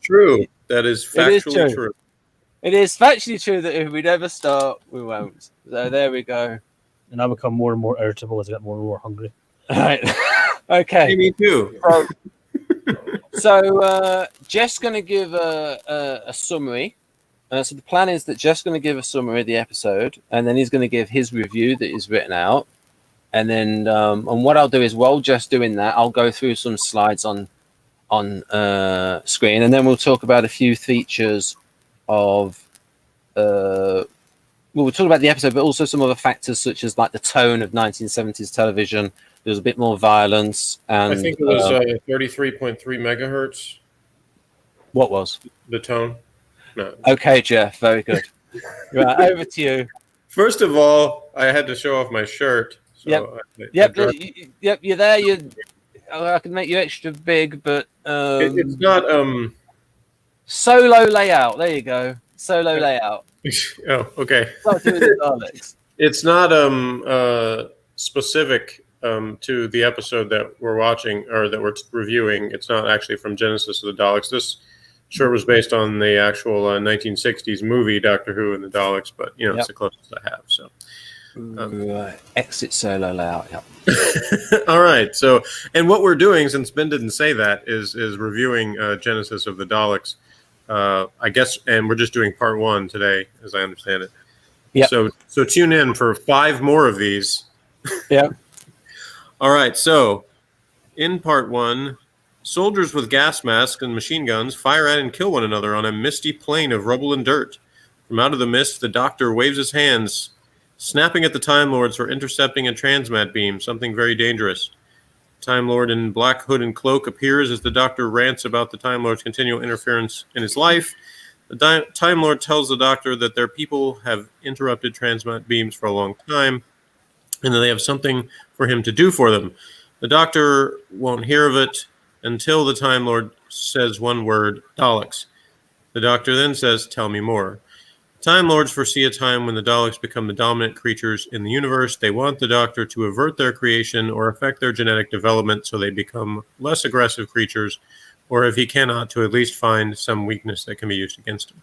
true. That is factually true. It is factually true that if we never start, we won't. So there we go. And I become more and more irritable as I get more and more hungry. All right. Okay. Hey, me too. So Jeff's going to give a summary. So the plan is that Jeff's going to give a summary of the episode, and then he's going to give his review that is written out. And then, and what I'll do is, while Jeff's doing that, I'll go through some slides on screen, and then we'll talk about a few features of. We'll talk about the episode, but also some other factors such as like the tone of 1970s television. There's a bit more violence, and I think it was 33.3 megahertz. What was the tone? No. Okay, Jeff. Very good. Right, over to you. First of all, I had to show off my shirt. So Yep. You're there. I can make you extra big, but it's not solo layout. There you go. Solo layout. Oh, okay. It's not specific to the episode that we're watching or that we're reviewing. It's not actually from Genesis of the Daleks. This shirt was based on the actual 1960s movie Doctor Who and the Daleks, but it's the closest I have. So, exit solo layout. Yep. All right. So, and what we're doing, since Ben didn't say that, is reviewing Genesis of the Daleks. I guess, and we're just doing part 1 today, as I understand it. Yeah. So tune in for 5 more of these. Yeah. All right. So, in part 1, soldiers with gas masks and machine guns fire at and kill one another on a misty plain of rubble and dirt. From out of the mist, the Doctor waves his hands, snapping at the Time Lords for intercepting a transmat beam, something very dangerous. Time Lord in black hood and cloak appears as the Doctor rants about the Time Lord's continual interference in his life. The Time Lord tells the Doctor that their people have interrupted transmat beams for a long time, and that they have something for him to do for them. The Doctor won't hear of it until the Time Lord says one word, Daleks. The Doctor then says, "Tell me more." Time Lords foresee a time when the Daleks become the dominant creatures in the universe. They want the Doctor to avert their creation or affect their genetic development so they become less aggressive creatures, or if he cannot, to at least find some weakness that can be used against him.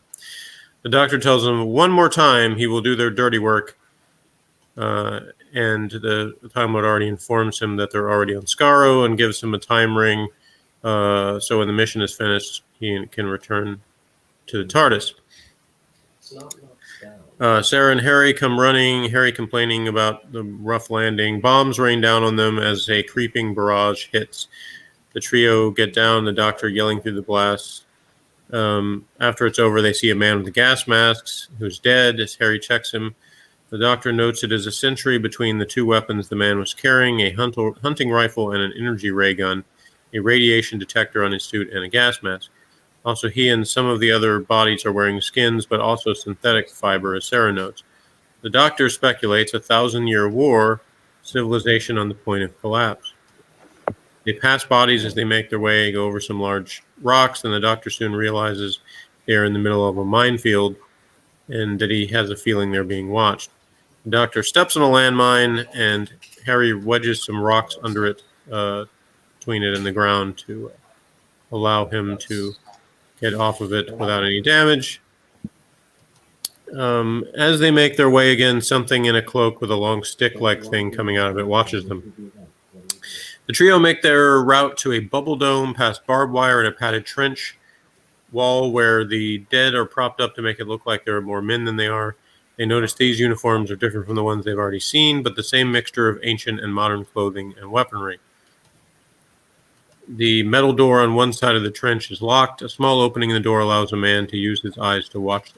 The Doctor tells them one more time he will do their dirty work, and the Time Lord already informs him that they're already on Skaro and gives him a time ring, so when the mission is finished, he can return to the TARDIS. Sarah and Harry come running, Harry complaining about the rough landing. Bombs rain down on them as a creeping barrage hits. The trio get down, the Doctor yelling through the blast. After it's over, they see a man with the gas masks who's dead. As Harry checks him, the Doctor notes it is a sentry between the 2 weapons the man was carrying, a hunting rifle and an energy ray gun, a radiation detector on his suit, and a gas mask. Also, he and some of the other bodies are wearing skins, but also synthetic fiber, as Sarah notes. The Doctor speculates a 1,000-year war, civilization on the point of collapse. They pass bodies as they make their way, go over some large rocks, and the Doctor soon realizes they are in the middle of a minefield and that he has a feeling they're being watched. The Doctor steps on a landmine, and Harry wedges some rocks under it, between it and the ground, to allow him to get off of it without any damage. As they make their way again, something in a cloak with a long stick-like thing coming out of it watches them. The trio make their route to a bubble dome past barbed wire and a padded trench wall where the dead are propped up to make it look like there are more men than they are. They notice these uniforms are different from the ones they've already seen, but the same mixture of ancient and modern clothing and weaponry. The metal door on one side of the trench is locked. A small opening in the door allows a man to use his eyes to watch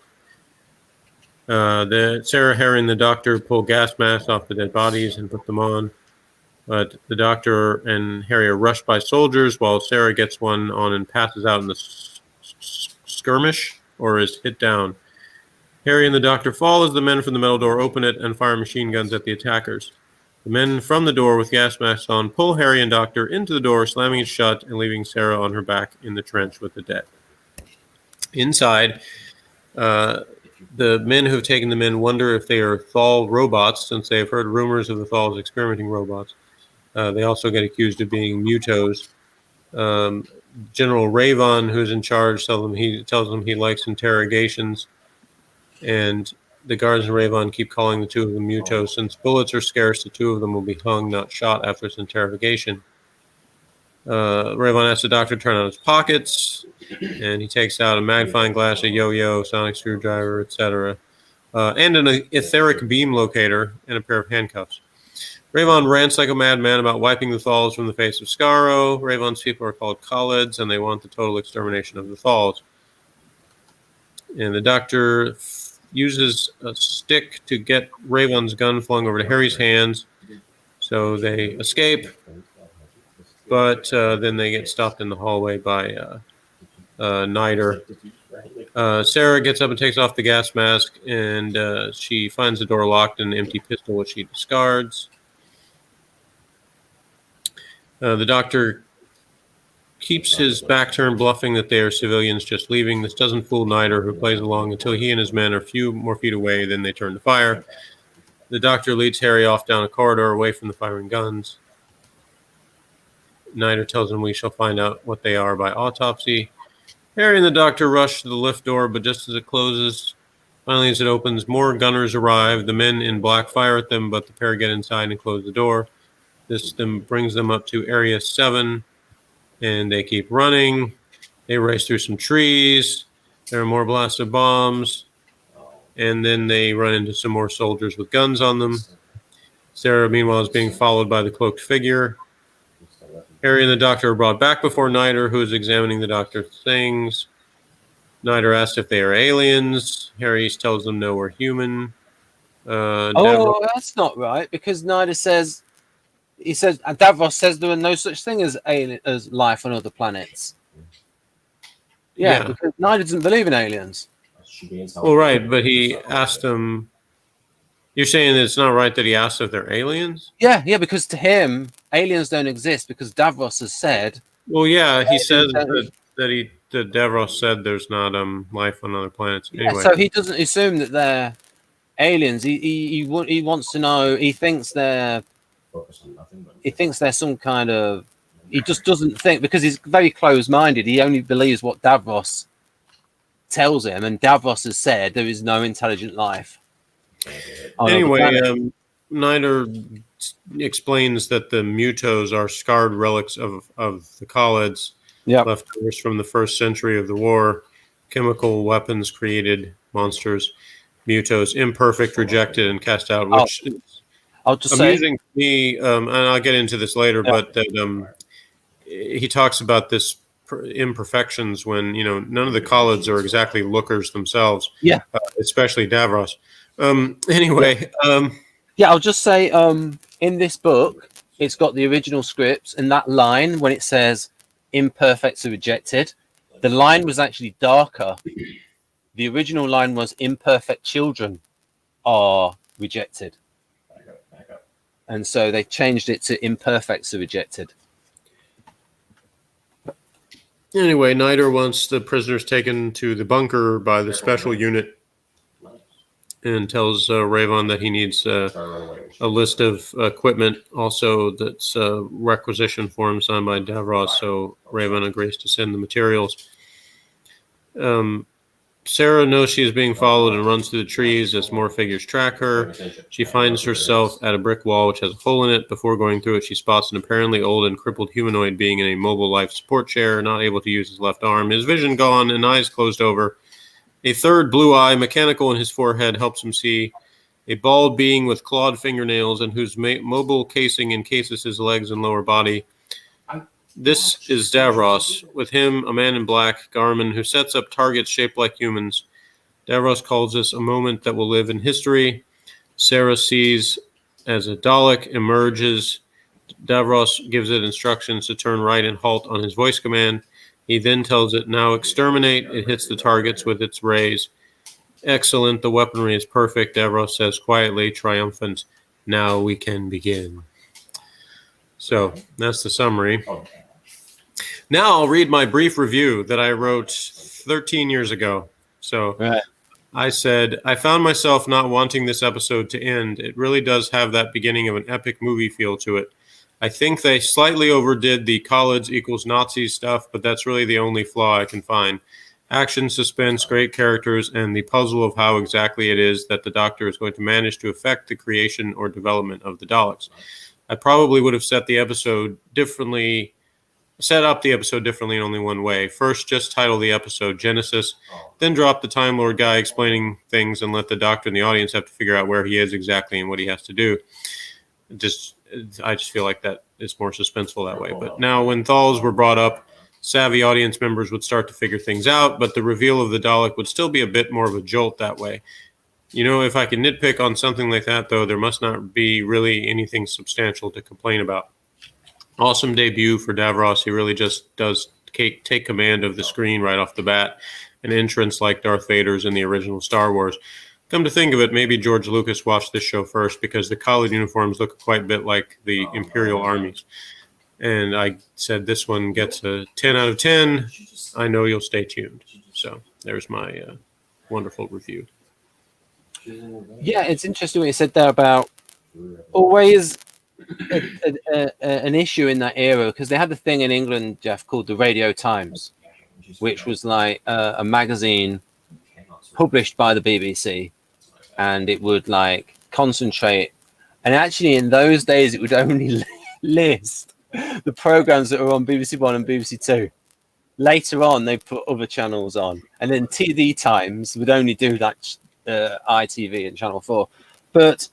them. Sarah, Harry, and the Doctor pull gas masks off the dead bodies and put them on. But the Doctor and Harry are rushed by soldiers while Sarah gets one on and passes out in the skirmish or is hit down. Harry and the Doctor fall as the men from the metal door open it and fire machine guns at the attackers. The men from the door with gas masks on pull Harry and Doctor into the door, slamming it shut and leaving Sarah on her back in the trench with the dead. Inside, the men who have taken them in wonder if they are Thal robots, since they have heard rumors of the Thals experimenting robots. They also get accused of being mutos. General Ravon, who's in charge, tells him he likes interrogations, and the guards in Ravon keep calling the two of them Mutos. Since bullets are scarce, the two of them will be hung, not shot, after this interrogation. Ravon asks the doctor to turn on his pockets, and he takes out a magnifying glass, a yo-yo, sonic screwdriver, etc., and an etheric beam locator and a pair of handcuffs. Ravon rants like a madman about wiping the Thals from the face of Skaro. Ravon's people are called Khalids, and they want the total extermination of the Thals. And the doctor uses a stick to get Ravon's gun flung over to Harry's hands, so they escape. But then they get stopped in the hallway by Niter. Sarah gets up and takes off the gas mask, and she finds the door locked and an empty pistol, which she discards. The doctor keeps his back turned, bluffing that they are civilians just leaving. This doesn't fool Niter, who plays along until he and his men are a few more feet away. Then they turn to fire. The doctor leads Harry off down a corridor away from the firing guns. Niter tells him we shall find out what they are by autopsy. Harry and the doctor rush to the lift door, but just as it closes, finally as it opens, more gunners arrive. The men in black fire at them, but the pair get inside and close the door. This then brings them up to Area 7, and they keep running. They race through some trees. There are more blasted bombs, and then they run into some more soldiers with guns on them. Sarah, meanwhile, is being followed by the cloaked figure. Harry and the doctor are brought back before Niter, who is examining the doctor's things. Niter asks if they are aliens. Harry tells them no, we're human. Davros, that's not right, because Niter says, Davros says there are no such thing as life on other planets. Yeah, because Niter doesn't believe in aliens. Well, right, but he asked them. You're saying that it's not right that he asked if they're aliens? Yeah, because to him, aliens don't exist because Davros has said. Well, yeah, he says that Davros said there's not life on other planets. Anyway. Yeah, so he doesn't assume that they're aliens. He wants to know. He thinks they're. He thinks they're some kind of. He just doesn't think, because he's very closed-minded. He only believes what Davros tells him, and Davros has said there is no intelligent life. Anyway, Niter explains that the Mutos are scarred relics of the Khalids, leftovers from the first century of the war, chemical weapons created monsters, Mutos, imperfect, rejected, and cast out, which is amusing to me, and I'll get into this later, but that he talks about this imperfections when, none of the Khalids are exactly lookers themselves, especially Davros. Anyway, I'll just say, in this book, it's got the original scripts, and that line when it says imperfects are rejected, the line was actually darker. The original line was imperfect children are rejected. And so they changed it to imperfects are rejected. Anyway, Niter wants the prisoners taken to the bunker by the special unit, and tells Ravon that he needs a list of equipment also that's requisition form signed by Davros, so Ravon agrees to send the materials. Sarah knows she is being followed and runs through the trees as more figures track her. She finds herself at a brick wall which has a hole in it. Before going through it, she spots an apparently old and crippled humanoid being in a mobile life support chair, not able to use his left arm, his vision gone and eyes closed over. A third blue eye, mechanical in his forehead, helps him see. A bald being with clawed fingernails and whose mobile casing encases his legs and lower body. This is Davros. With him, a man in black, Garmin, who sets up targets shaped like humans. Davros calls this a moment that will live in history. Sarah sees as a Dalek emerges. Davros gives it instructions to turn right and halt on his voice command. He then tells it, now exterminate. It hits the targets with its rays. Excellent. The weaponry is perfect. Davros says quietly, triumphant. Now we can begin. So that's the summary. Now I'll read my brief review that I wrote 13 years ago. So I said, I found myself not wanting this episode to end. It really does have that beginning of an epic movie feel to it. I think they slightly overdid the college equals Nazis stuff, but that's really the only flaw I can find. Action, suspense, great characters, and the puzzle of how exactly it is that the Doctor is going to manage to affect the creation or development of the Daleks. I probably would have set up the episode differently in only one way. First, just title the episode Genesis, then drop the Time Lord guy explaining things and let the Doctor and the audience have to figure out where he is exactly and what he has to do. I just feel like that is more suspenseful that way. But now when Thals were brought up, savvy audience members would start to figure things out, but the reveal of the Dalek would still be a bit more of a jolt that way. If I can nitpick on something like that, though, there must not be really anything substantial to complain about. Awesome debut for Davros. He really just does take command of the screen right off the bat. An entrance like Darth Vader's in the original Star Wars. Come to think of it, maybe George Lucas watched this show first because the college uniforms look quite a bit like the Imperial armies. And I said this one gets a 10 out of 10. I know you'll stay tuned. So there's my wonderful review. Yeah, it's interesting what you said there about always an issue in that era, because they had the thing in England, Jeff, called the Radio Times, which was like a magazine published by the BBC, and it would like concentrate. And actually, in those days, it would only list the programs that were on BBC One and BBC Two. Later on, they put other channels on, and then TV Times would only do that ITV and Channel 4. But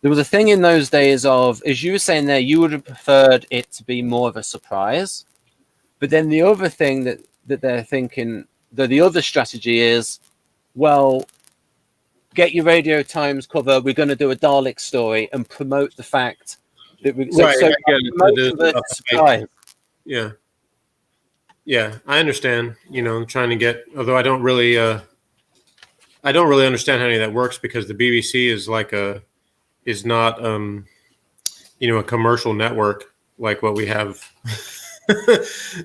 there was a thing in those days of, as you were saying there, you would have preferred it to be more of a surprise. But then the other thing that they're thinking, the other strategy is, well, get your Radio Times cover. We're going to do a Dalek story and promote the fact that we surprise. Yeah. Yeah, I understand. Trying to get, although I don't really understand how any of that works, because the BBC is not a commercial network like what we have.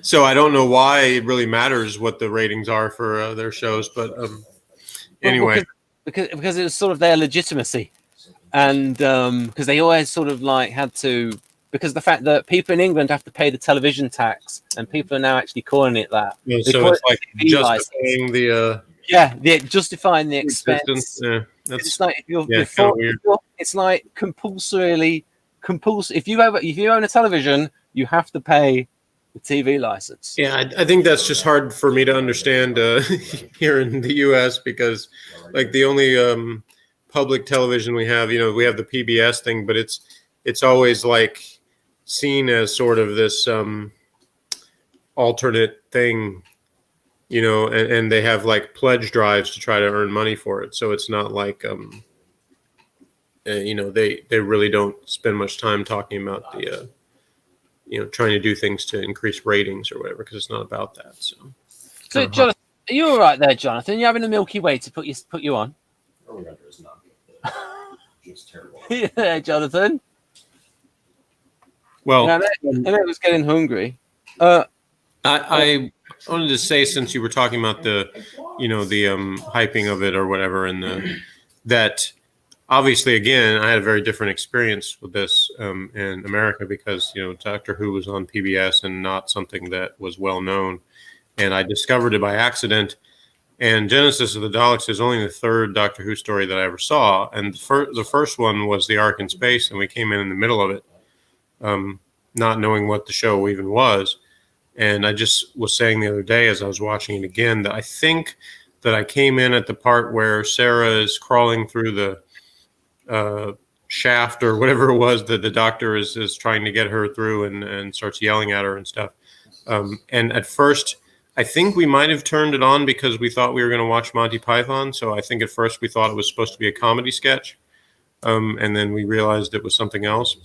So I don't know why it really matters what the ratings are for their shows, but anyway, because it was sort of their legitimacy, and because they always sort of like had to, because the fact that people in England have to pay the television tax, and people are now actually calling it that. Yeah, so it's like justifying justifying the expense. Yeah, it's like it's like compulsory. If you own a television, you have to pay the TV license. Yeah, I think that's just hard for me to understand here in the U.S. because, like, the only public television we have the PBS thing, but it's always like seen as sort of this alternate thing, and they have like pledge drives to try to earn money for it. So it's not like they really don't spend much time talking about the trying to do things to increase ratings or whatever, because it's not about that. So Jonathan, are you all right there, Jonathan? You having a Milky Way to put you on? Oh, it's not good. It's terrible. Yeah, Jonathan. Well, I was getting hungry. I wanted to say, since you were talking about the hyping of it or whatever, and that obviously, again, I had a very different experience with this in America because Doctor Who was on PBS and not something that was well known, and I discovered it by accident. And Genesis of the Daleks is only the third Doctor Who story that I ever saw, and the first one was the Ark in Space, and we came in the middle of it. Not knowing what the show even was. And I just was saying the other day as I was watching it again that I think that I came in at the part where Sarah is crawling through the shaft or whatever it was that the Doctor is trying to get her through and starts yelling at her and stuff. And at first, I think we might have turned it on because we thought we were going to watch Monty Python. So I think at first we thought it was supposed to be a comedy sketch. And then we realized it was something else.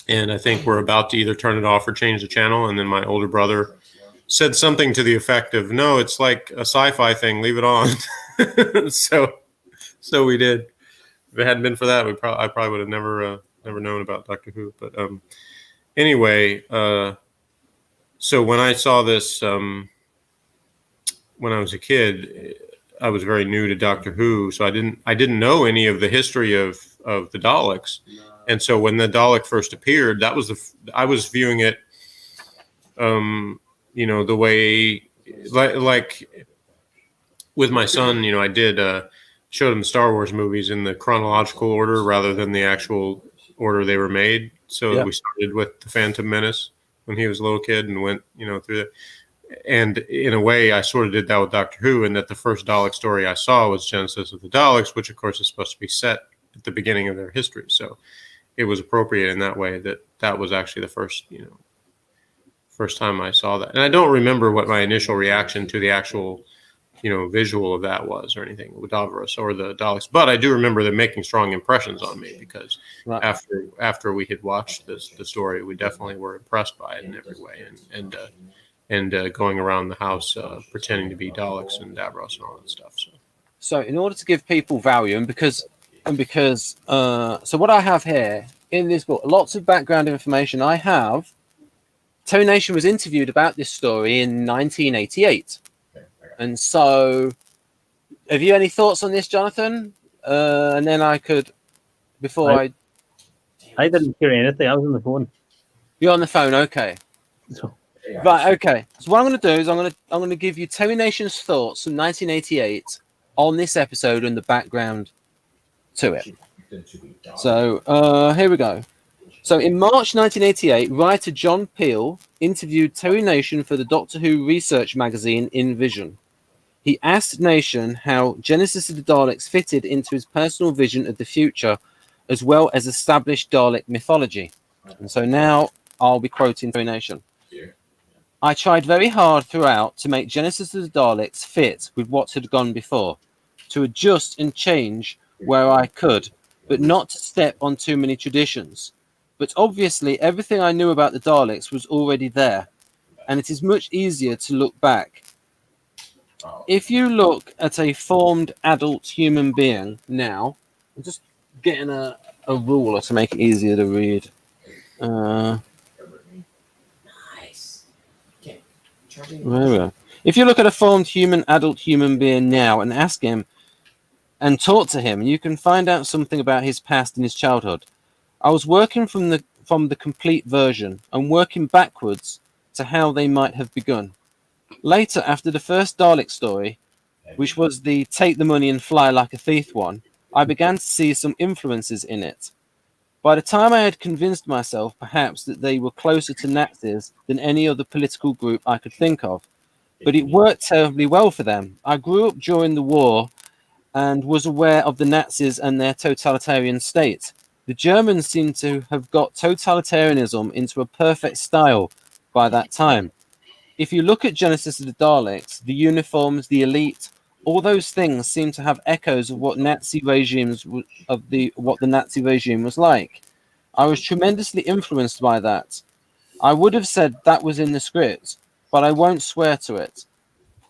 And I think we're about to either turn it off or change the channel. And then my older brother said something to the effect of, "No, it's like a sci-fi thing. Leave it on." So we did. If it hadn't been for that, I probably would have never known about Doctor Who. But anyway, so when I saw this when I was a kid, I was very new to Doctor Who, so I didn't know any of the history of the Daleks. And so when the Dalek first appeared, that was I was viewing it, the way like with my son, I did showed him the Star Wars movies in the chronological order rather than the actual order they were made. So we started with the Phantom Menace when he was a little kid and went, through it. And in a way, I sort of did that with Doctor Who, in that the first Dalek story I saw was Genesis of the Daleks, which of course is supposed to be set at the beginning of their history. So it was appropriate in that way that was actually the first time I saw that. And I don't remember what my initial reaction to the actual visual of that was or anything with Davros or the Daleks, but I do remember them making strong impressions on me because after we had watched the story, we definitely were impressed by it in every way, and going around the house pretending to be Daleks and Davros and all that stuff. So in order to give people value, and because so what I have here in this book, lots of background information. I have Terry Nation was interviewed about this story in 1988. And so, have you any thoughts on this, Jonathan? And then I could, I didn't hear anything. I was on the phone. You're on the phone, okay. So, right, okay. So what I'm going to do is I'm going to give you Terry Nation's thoughts from 1988 on this episode and the background to it. So here we go. So in March 1988, writer John Peel interviewed Terry Nation for the Doctor Who research magazine In Vision. He asked Nation how Genesis of the Daleks fitted into his personal vision of the future, as well as established Dalek mythology. And so now I'll be quoting Terry Nation. I tried very hard throughout to make Genesis of the Daleks fit with what had gone before, to adjust and change where I could, but not to step on too many traditions. But obviously everything I knew about the Daleks was already there, and it is much easier to look back. If you look at a formed adult human being now, I'm just getting a ruler to make it easier to read. If you look at a formed adult human being now and ask him and talk to him, you can find out something about his past and his childhood. I was working from the complete version and working backwards to how they might have begun. Later, after the first Dalek story, which was the take the money and fly like a thief one, I began to see some influences in it. By the time I had convinced myself, perhaps, that they were closer to Nazis than any other political group I could think of. But it worked terribly well for them. I grew up during the war and was aware of the Nazis and their totalitarian state. The Germans seem to have got totalitarianism into a perfect style by that time. If you look at Genesis of the Daleks, the uniforms, the elite, all those things seem to have echoes of what what the Nazi regime was like. I was tremendously influenced by that. I would have said that was in the script, but I won't swear to it.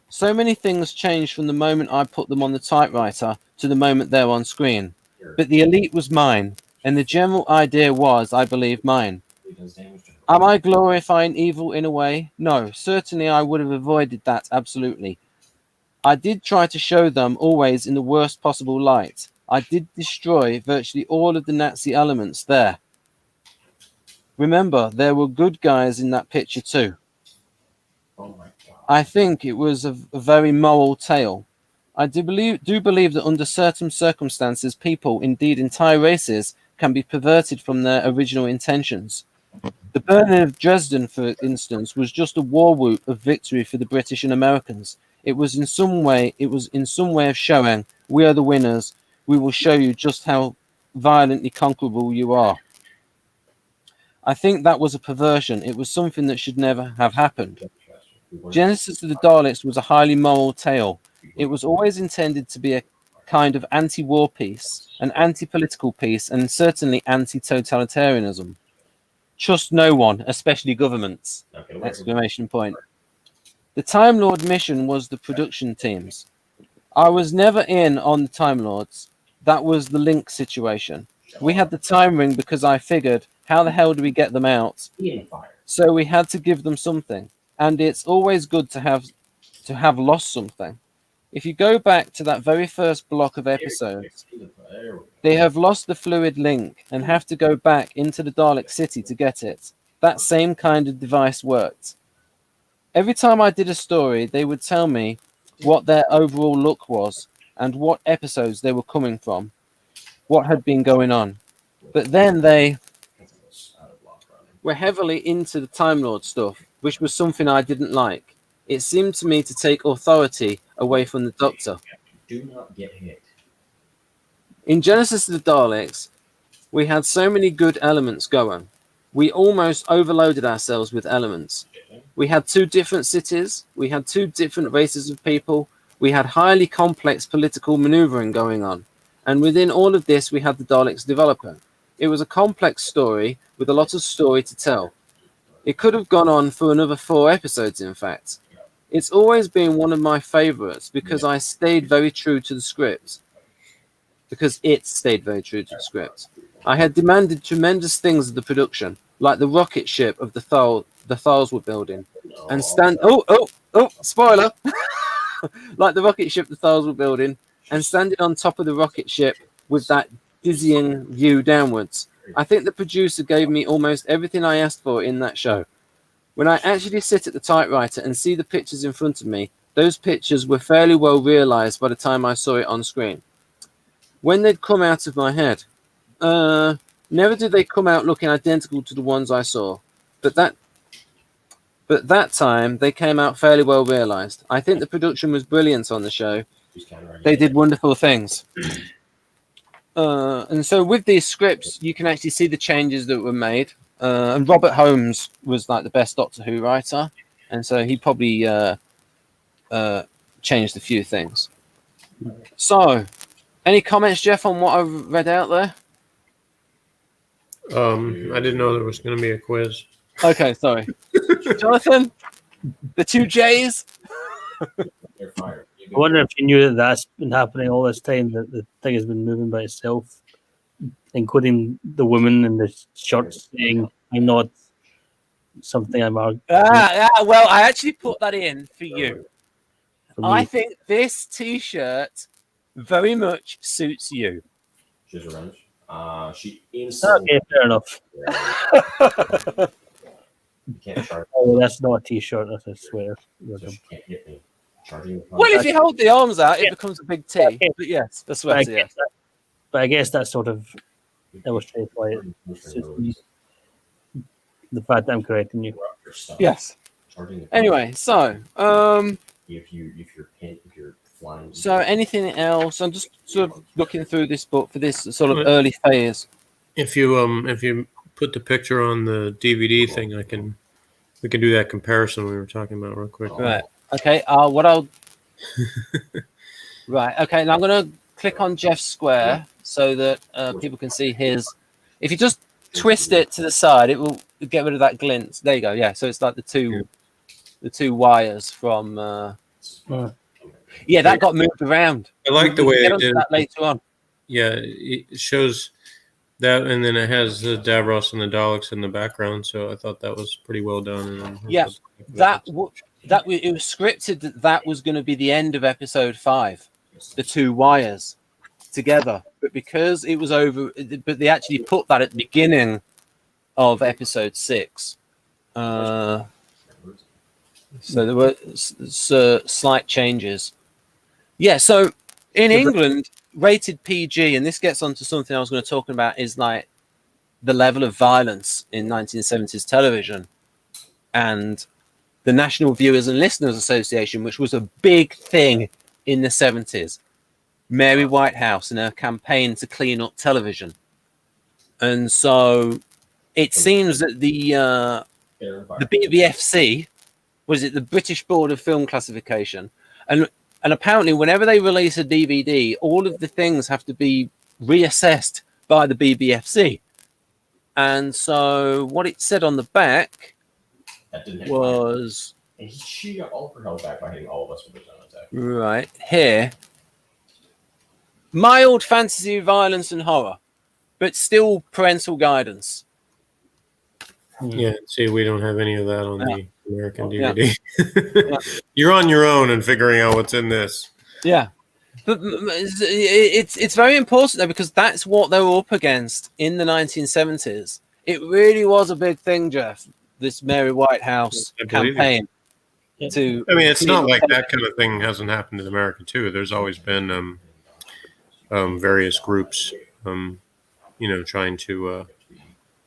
So many things changed from the moment I put them on the typewriter to the moment they're on screen. But the elite was mine, and the general idea was, I believe, mine. Am I glorifying evil in a way? No, certainly I would have avoided that, absolutely. I did try to show them always in the worst possible light. I did destroy virtually all of the Nazi elements there. Remember, there were good guys in that picture too. I think it was a very moral tale. I do believe that under certain circumstances, people, indeed entire races, can be perverted from their original intentions. The burning of Dresden, for instance, was just a war whoop of victory for the British and Americans. It was in some way of showing, we are the winners. We will show you just how violently conquerable you are. I think that was a perversion. It was something that should never have happened. Genesis of the Daleks was a highly moral tale. It was always intended to be a kind of anti-war piece, an anti-political piece, and certainly anti-totalitarianism. Trust no one, especially governments! Exclamation point. The Time Lord mission was the production team's. I was never in on the Time Lords. That was the Link situation. We had the time ring because I figured, how the hell do we get them out? So we had to give them something. And it's always good to have lost something. if you go back to that very first block of episodes, they have lost the fluid link and have to go back into the Dalek city to get it. That same kind of device worked. Every time I did a story, they would tell me what their overall look was and what episodes they were coming from, what had been going on. But then they were heavily into the Time Lord stuff, which was something I didn't like. It seemed to me to take authority away from the Doctor. Do not get hit. In Genesis of the Daleks, we had so many good elements going. We almost overloaded ourselves with elements. We had 2 different cities. We had 2 different races of people. We had highly complex political maneuvering going on. And within all of this, we had the Daleks developer. It was a complex story with a lot of story to tell. It could have gone on for another 4 episodes, in fact. It's always been one of my favorites because I stayed very true to the script. Because it stayed very true to the script. I had demanded tremendous things of the production, like the rocket ship of the Thals were building, and spoiler, like the rocket ship the Thals were building, and standing on top of the rocket ship with that dizzying view downwards. I think the producer gave me almost everything I asked for in that show. When I actually sit at the typewriter and see the pictures in front of me, those pictures were fairly well realized by the time I saw it on screen. When they'd come out of my head, never did they come out looking identical to the ones I saw. But that time, they came out fairly well realized. I think the production was brilliant on the show. They did wonderful things. And so with these scripts, you can actually see the changes that were made. And Robert Holmes was like the best Doctor Who writer. And so he probably changed a few things. So, any comments, Jeff, on what I've read out there? I didn't know there was going to be a quiz. Okay, sorry. Jonathan? The 2 J's? They're fired. I wonder if you knew that that's been happening all this time, that the thing has been moving by itself, including the woman in the shorts saying, I'm not something I'm arguing. Well, I actually put that in for you. for me. I think this T-shirt very much suits you. She's revenge. She instantly. Okay, fair enough. You can't charge. Oh, that's not a t-shirt, that's a sweater. So she can't hit me. Charging the Well, if you hold the arms out, it Yeah. becomes a big T. But yes, that's what it is. But I guess that sort of illustrates why it suits me. The fact that I'm correcting you. Yes. Charging the Anyway, so if you're flying. so anything else? I'm just sort of looking through this book for this sort of early phase. If you put the picture on the DVD thing, we can do that comparison we were talking about real quick. Right. Okay. What I'll. Right. Okay. Now I'm going to click on Jeff's square so that people can see his. If you just twist it to the side, it will get rid of that glint. There you go. Yeah. So it's like the two wires from. Yeah, that got moved around. I like the way We'll get it onto did. that later on. Yeah, it shows that, and then it has the Davros and the Daleks in the background. So I thought that was pretty well done. And Yeah, it was scripted that was going to be the end of episode 5, the 2 wires together. But because it was over, but they actually put that at the beginning of episode 6. So there were slight changes. Yeah, so in England, rated PG, and this gets onto something I was going to talk about, is like the level of violence in 1970s television. And the National Viewers and Listeners Association, which was a big thing in the 70s. Mary Whitehouse and her campaign to clean up television. And so it seems that the BBFC, was it the British Board of Film Classification, and apparently whenever they release a DVD, all of the things have to be reassessed by the BBFC. And so what it said on the back That didn't hit was... And she got all of her health back by hitting all of us with his own attack. Right, here. Mild fantasy, violence and horror, but still parental guidance. Yeah, see, we don't have any of that on the American Yeah. DVD. You're on your own and figuring out what's in this. Yeah. But it's very important though, because that's what they were up against in the 1970s. It really was a big thing, Jeff. This Mary Whitehouse I believe you. campaign Yeah. to. I mean, it's not like that kind of thing hasn't happened in America too. There's always been various groups, trying to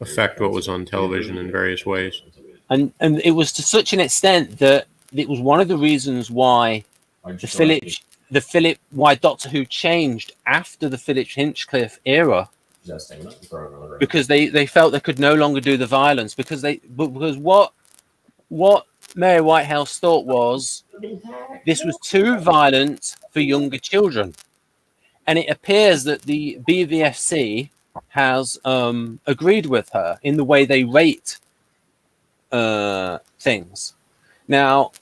affect what was on television in various ways. And it was to such an extent that it was one of the reasons why why Doctor Who changed after the Philip Hinchcliffe era, because they felt they could no longer do the violence because what Mary Whitehouse thought was this was too violent for younger children, and it appears that the BVFC has agreed with her in the way they rate things. Now,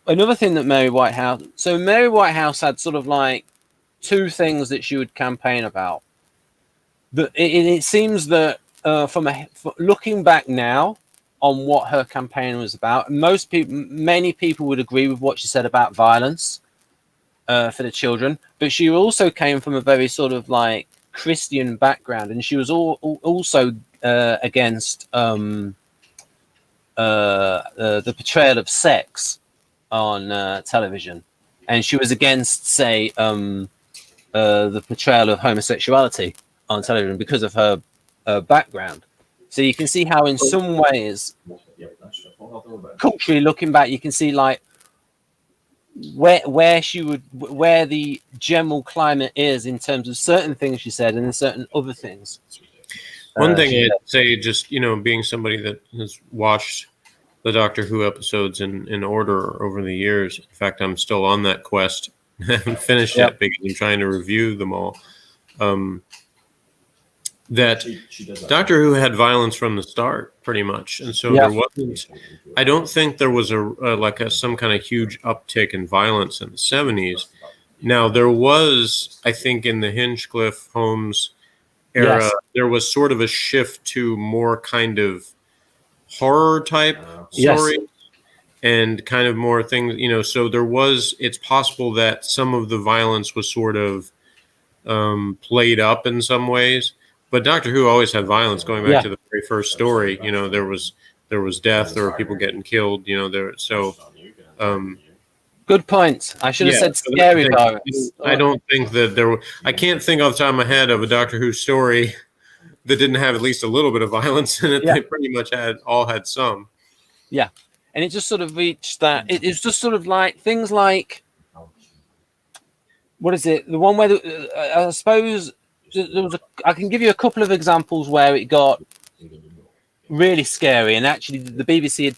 another thing that Mary Whitehouse had sort of like two things that she would campaign about. It seems that looking back now on what her campaign was about, many people would agree with what she said about violence for the children, but she also came from a very sort of like Christian background, and she was also against the portrayal of sex on television, and she was against, say, the portrayal of homosexuality on television because of her background. So you can see how, in some ways, culturally looking back, you can see like where the general climate is in terms of certain things she said and in certain other things. One thing I'd say, just being somebody that has watched the Doctor Who episodes in order over the years. In fact, I'm still on that quest. I haven't finished yet because I'm trying to review them all. That Doctor Who had violence from the start, pretty much, and so there wasn't. I don't think there was some kind of huge uptick in violence in the 70s. Now there was, I think, in the Hinchcliffe Holmes era, there was sort of a shift to more kind of horror type stories and kind of more things, so there was, it's possible that some of the violence was sort of played up in some ways, but Doctor Who always had violence going back to the very first story. There was death, there were people getting killed, good point. I should have said scary violence. I don't think that I can't think off the top of my head of a Doctor Who story that didn't have at least a little bit of violence in it. They pretty much all had some. Yeah. And it just sort of reached that. It's just sort of like things like, what is it? The one where I suppose there was I can give you a couple of examples where it got really scary. And actually the BBC had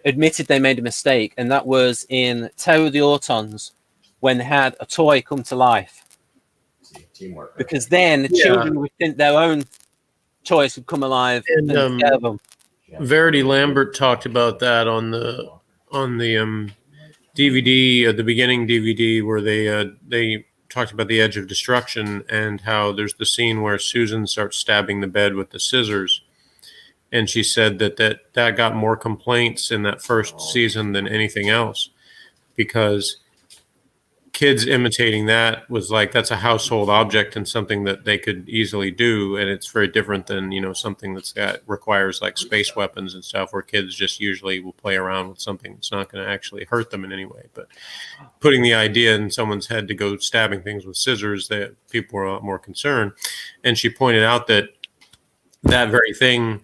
admitted they made a mistake. And that was in Terror of the Autons, when they had a toy come to life. Because then the children would think their own toys would come alive and scare them. Verity Lambert talked about that on the DVD, the beginning DVD, where they talked about the Edge of Destruction and how there's the scene where Susan starts stabbing the bed with the scissors, and she said that got more complaints in that first season than anything else, because kids imitating that was like, that's a household object and something that they could easily do, and it's very different than something that requires like space weapons and stuff, where kids just usually will play around with something that's not going to actually hurt them in any way. But putting the idea in someone's head to go stabbing things with scissors, that people were a lot more concerned. And she pointed out that very thing,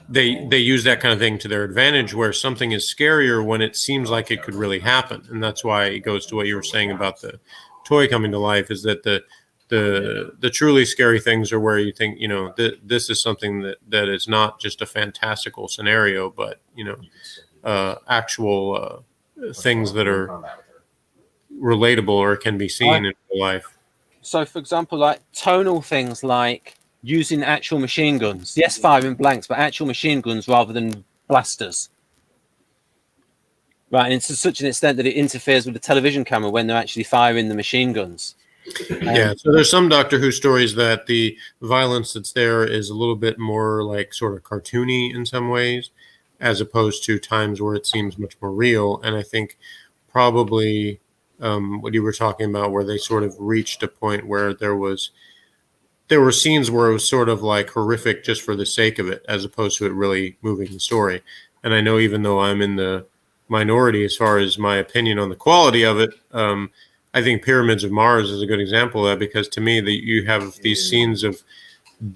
they use that kind of thing to their advantage, where something is scarier when it seems like it could really happen. And that's why it goes to what you were saying about the toy coming to life, is that the truly scary things are where you think, this is something that is not just a fantastical scenario, but, actual things that are relatable or can be seen in real life. So, for example, like tonal things like using actual machine guns. Yes, firing blanks, but actual machine guns rather than blasters. Right, and to such an extent that it interferes with the television camera when they're actually firing the machine guns. So there's some Doctor Who stories that the violence that's there is a little bit more like sort of cartoony in some ways, as opposed to times where it seems much more real. And I think probably what you were talking about, where they sort of reached a point where there were scenes where it was sort of like horrific just for the sake of it, as opposed to it really moving the story. And I know even though I'm in the minority as far as my opinion on the quality of it, I think Pyramids of Mars is a good example of that, because to me that you have these scenes of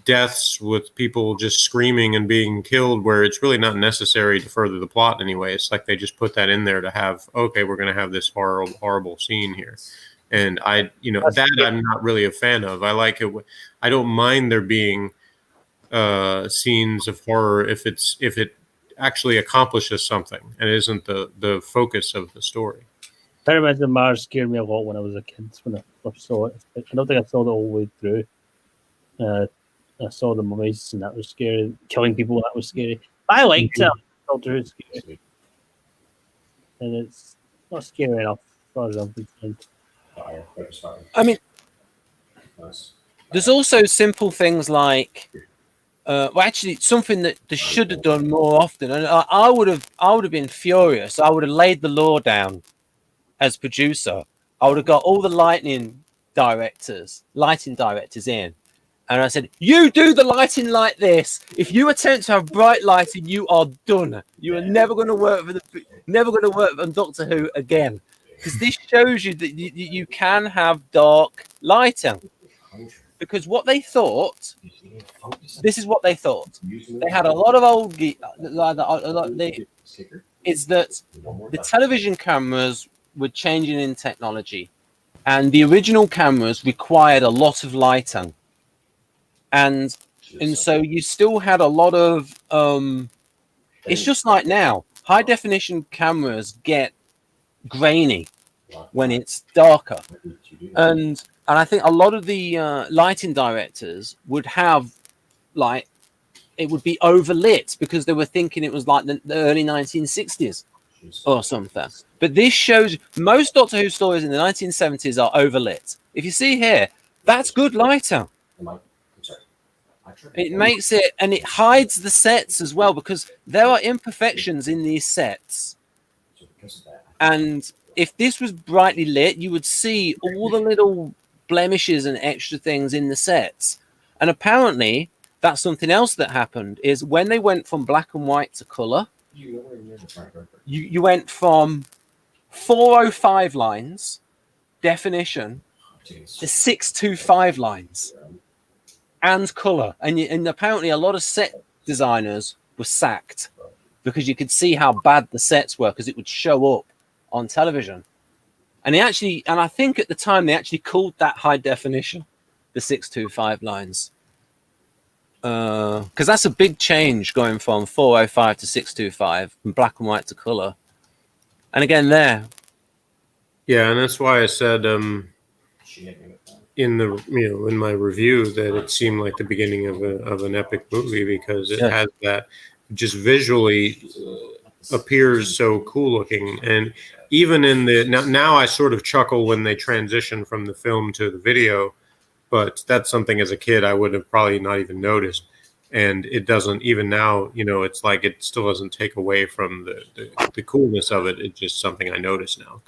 deaths with people just screaming and being killed where it's really not necessary to further the plot anyway. It's like they just put that in there to have, okay, we're going to have this horrible scene here. And I'm not really a fan of. I like it. I don't mind there being scenes of horror if it actually accomplishes something and isn't the focus of the story. Pyramids of Mars scared me a lot when I was a kid, when I first saw it. I don't think I saw it all the way through. I saw the mummies, and that was scary. Killing people, that was scary. I liked Doctor Who scary. And it's not scary enough as far as I'm concerned. I mean, there's also simple things like, actually, something that they should have done more often. And I would have been furious. I would have laid the law down as producer. I would have got all the lighting directors in, and I said, "You do the lighting like this. If you attempt to have bright lighting, you are done. You are never going to work on Doctor Who again." Because this shows you that you can have dark lighting. Because what they thought, this is what they thought. They had a lot of old, is that the television cameras were changing in technology, and the original cameras required a lot of lighting, and so you still had a lot of. It's just like now, high definition cameras get grainy when it's darker, and I think a lot of the lighting directors would have, like, it would be overlit because they were thinking it was like the early 1960s or something. But this shows most Doctor Who stories in the 1970s are overlit. If you see here, that's good lighting. It makes it, and it hides the sets as well, because there are imperfections in these sets. And if this was brightly lit, you would see all the little blemishes and extra things in the sets. And apparently that's something else that happened, is when they went from black and white to color, you went from 405 lines definition to 625 lines and color, and apparently a lot of set designers were sacked because you could see how bad the sets were, because it would show up on television. And I think at the time they actually called that high definition, the 625 lines, because that's a big change going from 405 to 625, from black and white to color. And again, yeah, and that's why I said in my review that it seemed like the beginning of an epic movie, because it has that, just visually appears so cool looking. And even in the now I sort of chuckle when they transition from the film to the video, but that's something as a kid I would have probably not even noticed. And it doesn't, even now, it's like it still doesn't take away from the coolness of it. It's just something I notice now.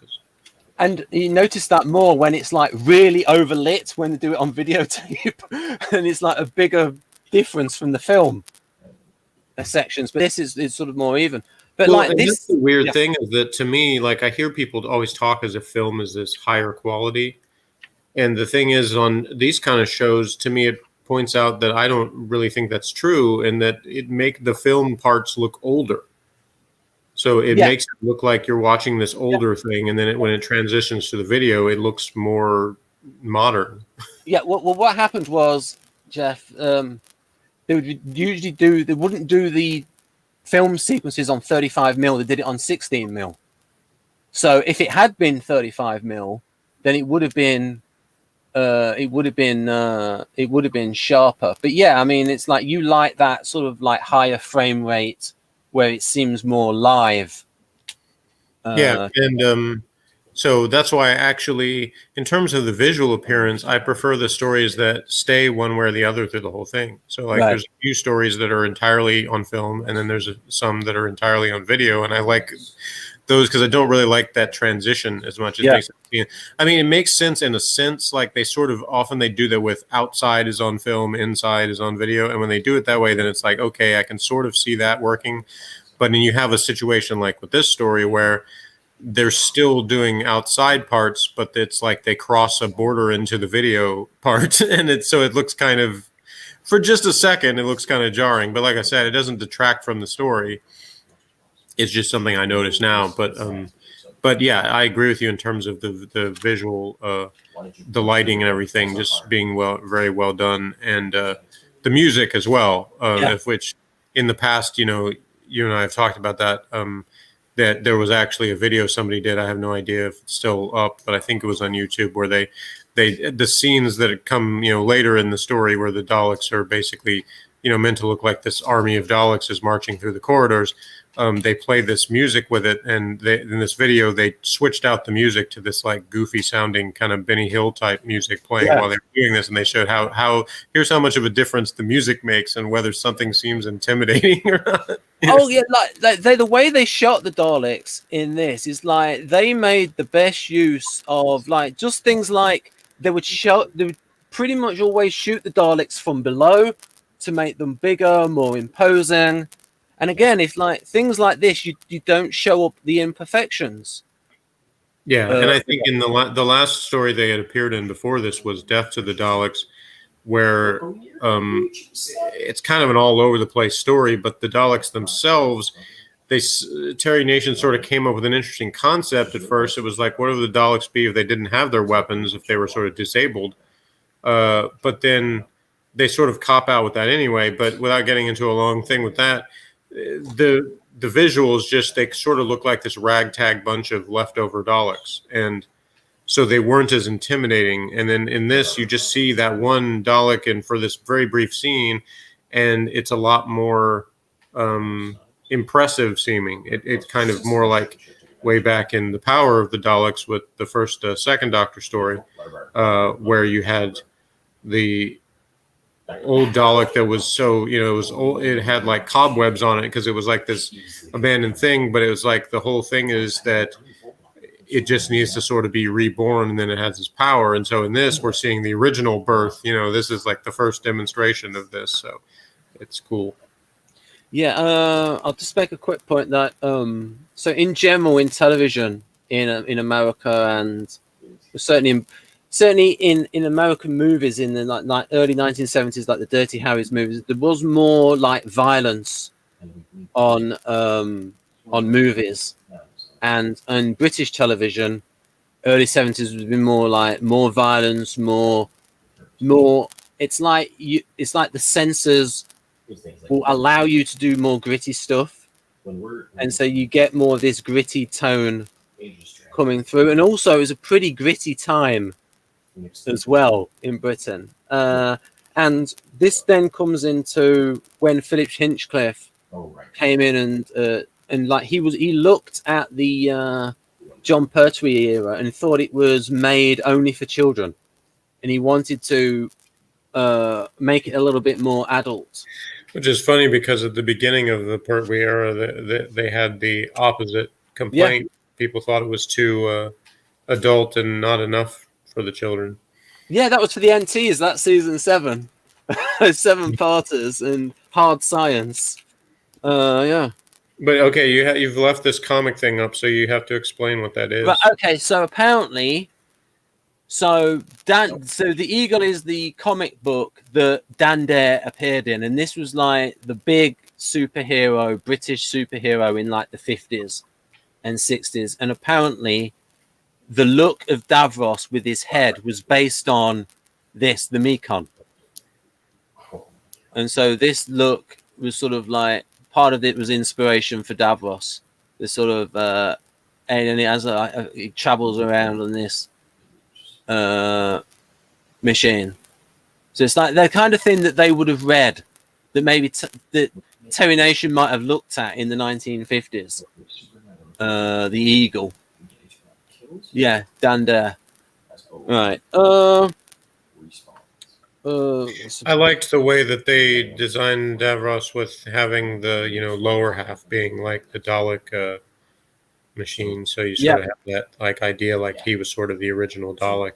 And you notice that more when it's like really overlit, when they do it on videotape, and it's like a bigger difference from the film sections. But this is sort of more even. But like this, the weird thing is that, to me, like, I hear people always talk as if film is this higher quality, and the thing is, on these kind of shows, to me, it points out that I don't really think that's true, and that it make the film parts look older. So it makes it look like you're watching this older thing, and then when it transitions to the video, it looks more modern. Yeah. Well, what happened was, Jeff, they wouldn't do the film sequences on 35mm. They did it on 16mm. So if it had been 35mm, then it would have been sharper. But yeah, I mean, it's like you like that sort of like higher frame rate where it seems more live. So that's why, actually, in terms of the visual appearance, I prefer the stories that stay one way or the other through the whole thing. So, like, there's a few stories that are entirely on film, and then there's some that are entirely on video, and I like those because I don't really like that transition as much. It Yeah. makes I mean, it makes sense in a sense. Like they sort of often they do that with outside is on film, inside is on video, and when they do it that way, then it's like okay, I can sort of see that working. But then you have a situation like with this story where they're still doing outside parts, but it's like they cross a border into the video part, and it's so it looks kind of for just a second it looks kind of jarring. But like I said, it doesn't detract from the story. It's just something I notice now. But yeah, I agree with you in terms of the visual, the lighting and everything, just being very well done, and the music as well. Of which in the past, you know, you and I have talked about that. That there was actually a video somebody did. I have no idea if it's still up, but I think it was on YouTube where they the scenes that come, you know, later in the story where the Daleks are basically, you know, meant to look like this army of Daleks is marching through the corridors. They played this music with it, and in this video they switched out the music to this like goofy sounding kind of Benny Hill type music playing while they were doing this, and they showed how here's how much of a difference the music makes and whether something seems intimidating or not. Oh yeah, like the way they shot the Daleks in this is like they made the best use of like just things like they would pretty much always shoot the Daleks from below to make them bigger, more imposing. And again, if like things like this, you don't show up the imperfections. Yeah, and I think in the last story they had appeared in before this was Death to the Daleks, where it's kind of an all over the place story, but the Daleks themselves, Terry Nation sort of came up with an interesting concept at first. It was like, what would the Daleks be if they didn't have their weapons, if they were sort of disabled? But then they sort of cop out with that anyway. But without getting into a long thing with that, the visuals just they sort of look like this ragtag bunch of leftover Daleks, and so they weren't as intimidating. And then in this, you just see that one Dalek, and for this very brief scene, and it's a lot more impressive seeming. It's kind of more like way back in the Power of the Daleks with the first second Doctor story, where you had the old Dalek that was so, you know, it was old, it had like cobwebs on it because it was like this abandoned thing, but it was like the whole thing is that it just needs to sort of be reborn, and then it has this power. And so in this, we're seeing the original birth. You know, this is like the first demonstration of this, so it's cool. Yeah, I'll just make a quick point that so in general in television in America, and certainly in American movies in the like early 1970s, like the Dirty Harry's movies, there was more like violence on movies, and British television early 70s has been more violence, more it's like the censors will allow you to do more gritty stuff, and so you get more of this gritty tone coming through. And also it was a pretty gritty time as well in Britain, and this then comes into when Philip Hinchcliffe came in, and like he looked at the John Pertwee era and thought it was made only for children, and he wanted to make it a little bit more adult. Which is funny because at the beginning of the Pertwee era, they had the opposite complaint. Yeah. People thought it was too adult and not enough for the children. Yeah, that was for the NTs. That season 7, 7-parters and hard science. Yeah. But okay, you've left this comic thing up, so you have to explain what that is. But, okay, so apparently, so the Eagle is the comic book that Dan Dare appeared in, and this was like the big superhero, British superhero in like the 50s and 60s, and apparently the look of Davros with his head was based on the Mekon. And so this look was sort of like, part of it was inspiration for Davros. This sort of, and he travels around on this machine. So it's like the kind of thing that they would have read, that maybe that Terry Nation might have looked at in the 1950s. The Eagle. Yeah, Dan Dare. Right. I liked the way that they designed Davros with having the lower half being like the Dalek machine. So you sort of have that like idea, like he was sort of the original Dalek.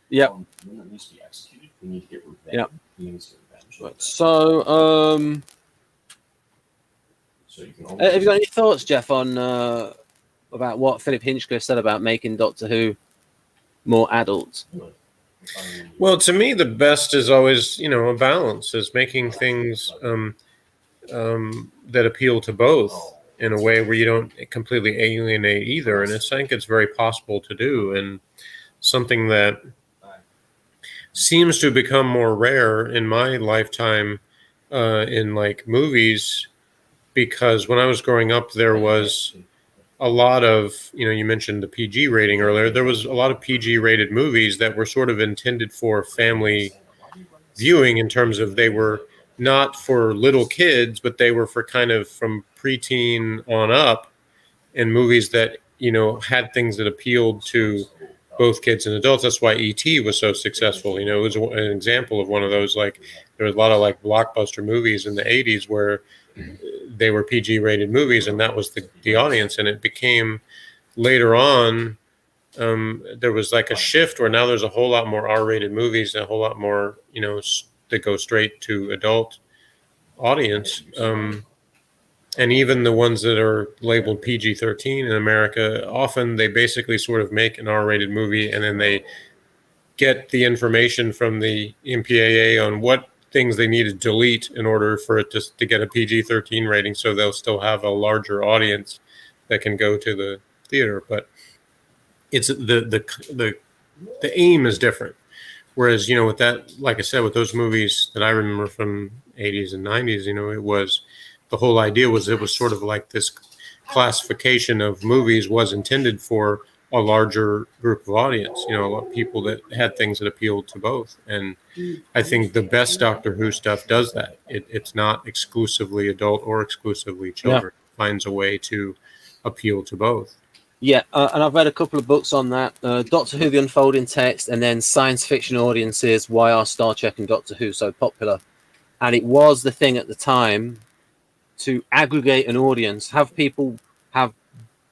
Yep. When that needs to be executed, we need to get revenge. Yep. He needs to get revenge. Right. So, So you can have you got any thoughts, Jeff, on about what Philip Hinchcliffe said about making Doctor Who more adult? Well, to me, the best is always, a balance, is making things that appeal to both in a way where you don't completely alienate either. And I think it's very possible to do, and something that seems to become more rare in my lifetime in like movies, because when I was growing up, there was a lot of, you mentioned the PG rating earlier. There was a lot of PG rated movies that were sort of intended for family viewing, in terms of they were not for little kids, but they were for kind of from preteen on up, and movies that, had things that appealed to both kids and adults. That's why E.T. was so successful. It was an example of one of those, like, there was a lot of like blockbuster movies in the 80s where they were PG rated movies, and that was the audience. And it became later on, there was like a shift where now there's a whole lot more R-rated movies and a whole lot more, that go straight to adult audience. And even the ones that are labeled PG-13 in America, often they basically sort of make an R-rated movie, and then they get the information from the MPAA on what things they need to delete in order for it to get a PG-13 rating, so they'll still have a larger audience that can go to the theater. But it's the aim is different. Whereas, with that, like I said, with those movies that I remember from 80s and 90s, it was, the whole idea was, it was sort of like this classification of movies was intended for a larger group of audience, a lot of people that had things that appealed to both. And I think the best Doctor Who stuff does that. It's not exclusively adult or exclusively children. It finds a way to appeal to both. Yeah, and I've read a couple of books on that. Doctor Who, The Unfolding Text, and then Science Fiction Audiences, Why Are Star Trek and Doctor Who So Popular? And it was the thing at the time to aggregate an audience, have people have...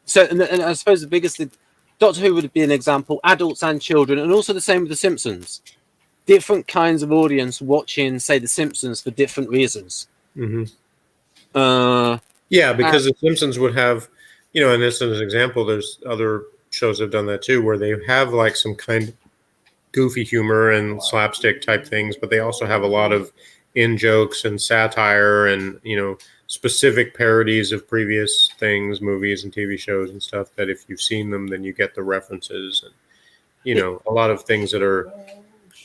So, and I suppose the biggest thing, Doctor Who would be an example, adults and children, and also the same with The Simpsons. Different kinds of audience watching, say, The Simpsons for different reasons. Mm-hmm. Because The Simpsons would have... and this is an example, there's other shows that have done that too, where they have like some kind of goofy humor and slapstick type things, but they also have a lot of in-jokes and satire and, specific parodies of previous things, movies and TV shows and stuff, that if you've seen them, then you get the references and, a lot of things that are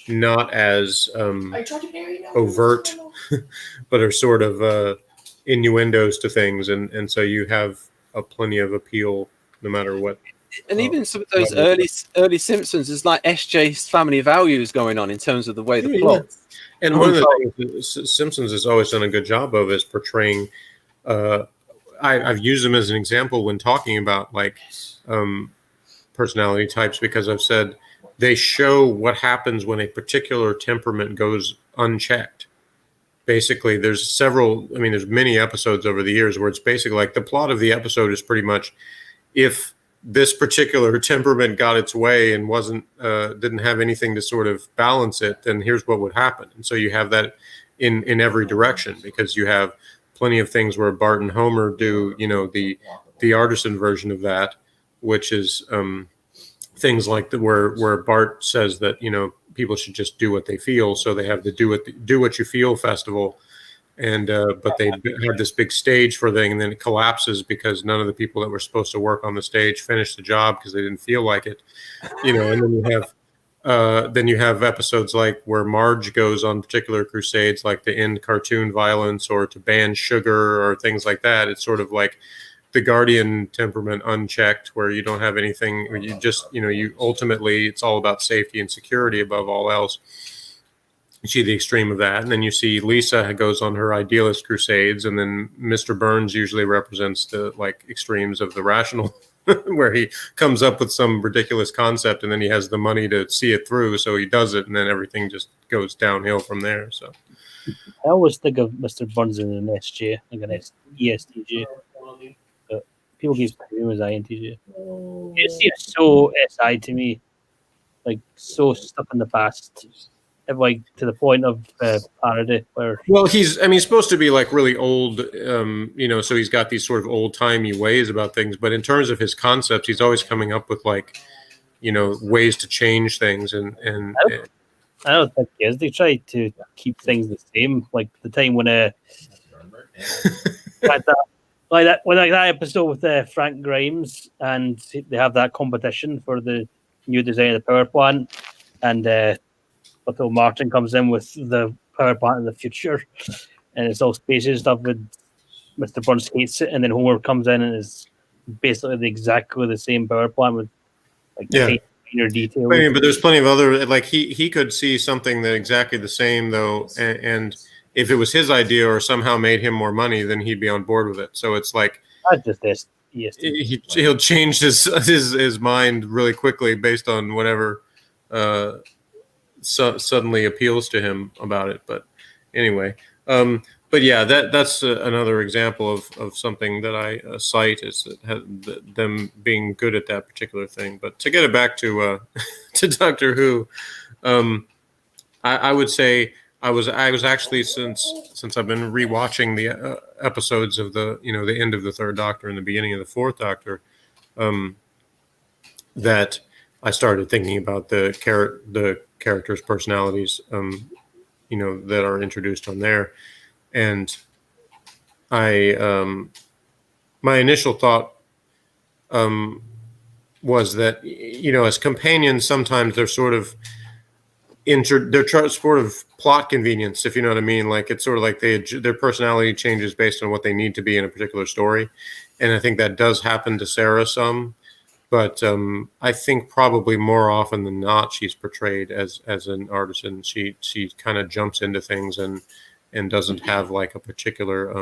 not as overt, but are sort of innuendos to things. And so you have plenty of appeal no matter what. And even some of those early Simpsons is like SJ's family values going on in terms of the way the plot. And one of the things that Simpsons has always done a good job of is portraying. I've used them as an example when talking about like personality types, because I've said they show what happens when a particular temperament goes unchecked. Basically, there's many episodes over the years where it's basically like the plot of the episode is pretty much, if this particular temperament got its way and didn't have anything to sort of balance it, then here's what would happen. And so you have that in every direction, because you have plenty of things where Bart and Homer do, the artisan version of that, which is things like where Bart says that, people should just do what they feel. So they have the do what you feel festival. And, but they have this big stage for thing, and then it collapses because none of the people that were supposed to work on the stage finished the job because they didn't feel like it, and then you have episodes like where Marge goes on particular crusades, like to end cartoon violence or to ban sugar or things like that. It's sort of like the Guardian temperament unchecked, where you don't have anything, where you just, you ultimately, it's all about safety and security above all else. You see the extreme of that. And then you see Lisa goes on her idealist crusades, and then Mr. Burns usually represents the like extremes of the rational, where he comes up with some ridiculous concept and then he has the money to see it through, so he does it, and then everything just goes downhill from there. So I always think of Mr. Burns in an SJ, like an ESTJ. But people keep him as INTJ. It seems so SI to me, like so stuck in the past, like to the point of parody. Where Well, he's supposed to be like really old, so he's got these sort of old timey ways about things. But in terms of his concepts, he's always coming up with like, ways to change things. And I don't think he is. They try to keep things the same. Like the time when that episode with Frank Grimes, and they have that competition for the new design of the power plant, and Little Martin comes in with the power plant of the future, and it's all spacey stuff. With Mr. Burns hates it, and then Homer comes in and is basically exactly the same power plant with like finer details. But there's plenty of other, like he could see something that exactly the same though, and if it was his idea or somehow made him more money, then he'd be on board with it. So it's like not just this. Yes, he'll change his mind really quickly based on whatever suddenly appeals to him about it. But anyway, but yeah, that's another example of something that I cite is them being good at that particular thing. But to get it back to to Doctor Who, I would say I was actually since I've been rewatching the episodes of the the end of the Third Doctor and the beginning of the Fourth Doctor, that I started thinking about the characters' personalities, that are introduced on there, and I my initial thought was that as companions sometimes they're sort of sort of plot convenience, if you know what I mean. Like it's sort of like their personality changes based on what they need to be in a particular story, and I think that does happen to Sarah some. But I think probably more often than not, she's portrayed as an artisan. She kind of jumps into things and doesn't have like a particular.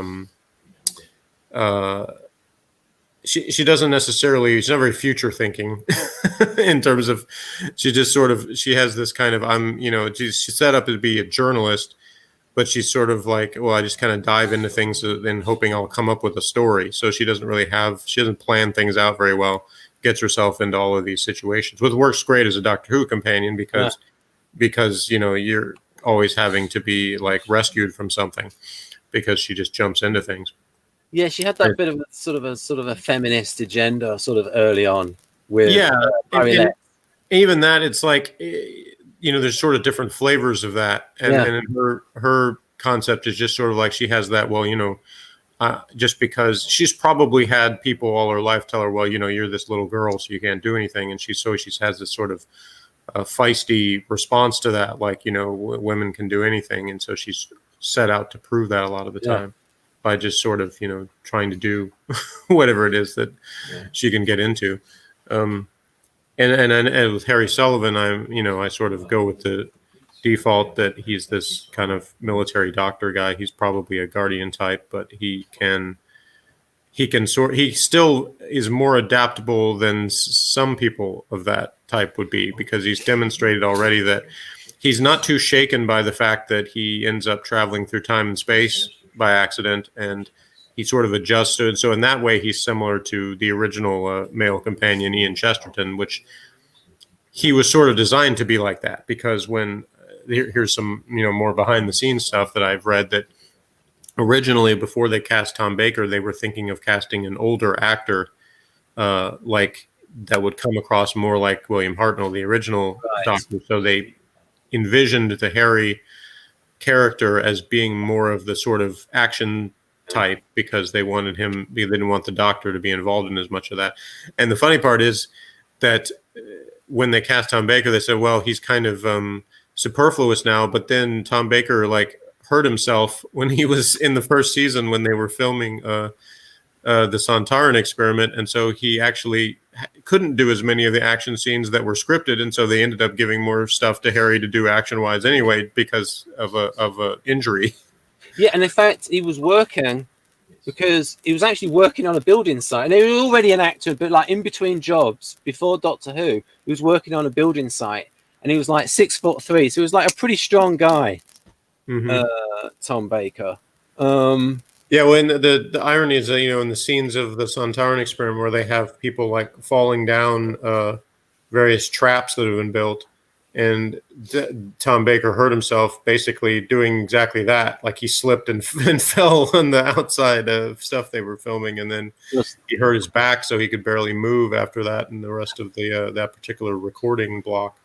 She doesn't necessarily. She's not very future thinking in terms of. She just sort of. She has this kind of. She's set up to be a journalist, but she's sort of like, well, I just kind of dive into things and hoping I'll come up with a story. So she doesn't really have. She doesn't plan things out very well. Gets herself into all of these situations, which works great as a Doctor Who companion because you're always having to be like rescued from something because she just jumps into things. Yeah, she had that bit of a feminist agenda sort of early on with and even that it's like there's sort of different flavors of that, and her concept is just sort of like she has that just because she's probably had people all her life tell her, well, you're this little girl, so you can't do anything. And she has this sort of feisty response to that, like, women can do anything. And so she's set out to prove that a lot of the time by just sort of, trying to do whatever it is that she can get into. And with Harry Sullivan, I sort of go with the default that he's this kind of military doctor guy. He's probably a Guardian type, but he still is more adaptable than some people of that type would be, because he's demonstrated already that he's not too shaken by the fact that he ends up traveling through time and space by accident, and he sort of adjusted. So in that way, he's similar to the original male companion, Ian Chesterton, which he was sort of designed to be like that, because when here's some more behind the scenes stuff that I've read, that originally before they cast Tom Baker, they were thinking of casting an older actor like that would come across more like William Hartnell, the original Doctor. So they envisioned the Harry character as being more of the sort of action type, because they didn't want the Doctor to be involved in as much of that. And the funny part is that when they cast Tom Baker, they said, well, he's kind of superfluous now. But then Tom Baker hurt himself when he was in the first season when they were filming the Sontaran experiment, and so he actually couldn't do as many of the action scenes that were scripted, and so they ended up giving more stuff to Harry to do action wise anyway because of a injury. Yeah, and in fact, he was working because he was actually working on a building site, and he was already an actor, but like in between jobs before Doctor Who, he was working on a building site. And he was like 6'3", so he was like a pretty strong guy, Tom Baker. Yeah, when the irony is that, in the scenes of the Sontaran experiment where they have people like falling down various traps that have been built, and Tom Baker hurt himself basically doing exactly that. Like he slipped and, and fell on the outside of stuff they were filming, and then Just- he hurt his back, so he could barely move after that, and the rest of the that particular recording block.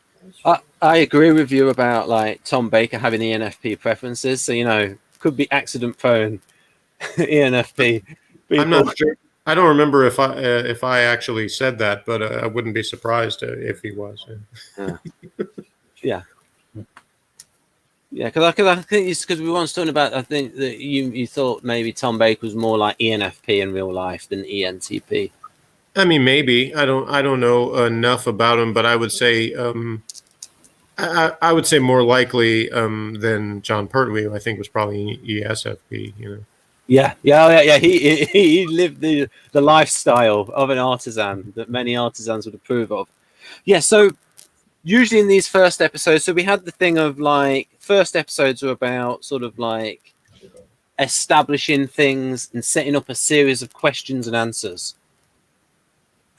I agree with you about like Tom Baker having the ENFP preferences. So could be accident prone. ENFP. I'm not sure. I don't remember if I actually said that, but I wouldn't be surprised if he was. Yeah. Yeah, because I think it's because we were once talking about. I think that you thought maybe Tom Baker was more like ENFP in real life than ENTP. I mean, maybe I don't know enough about him, but I would say I would say more likely than John Pertwee, who I think was probably ESFP. Yeah. He lived the lifestyle of an artisan that many artisans would approve of. Yeah. So usually in these first episodes, so we had the thing of like first episodes were about sort of like establishing things and setting up a series of questions and answers.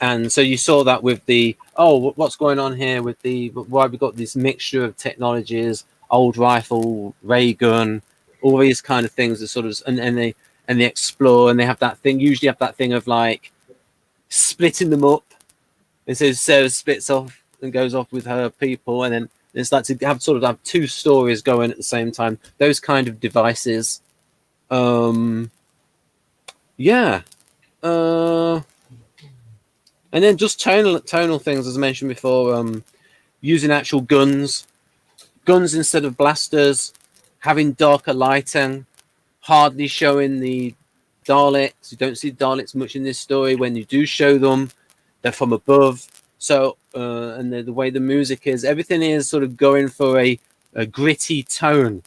And so you saw that with the what's going on here with why we got this mixture of technologies, old rifle, ray gun, all these kind of things that sort of and they explore, and they have that thing, usually have that thing of like splitting them up. And so Sarah splits off and goes off with her people, and then it's like to have two stories going at the same time. Those kind of devices. And then just tonal things, as I mentioned before, using actual guns instead of blasters, having darker lighting, hardly showing the Daleks. You don't see Daleks much in this story. When you do show them, they're from above. So, and the way the music is, everything is sort of going for a gritty tone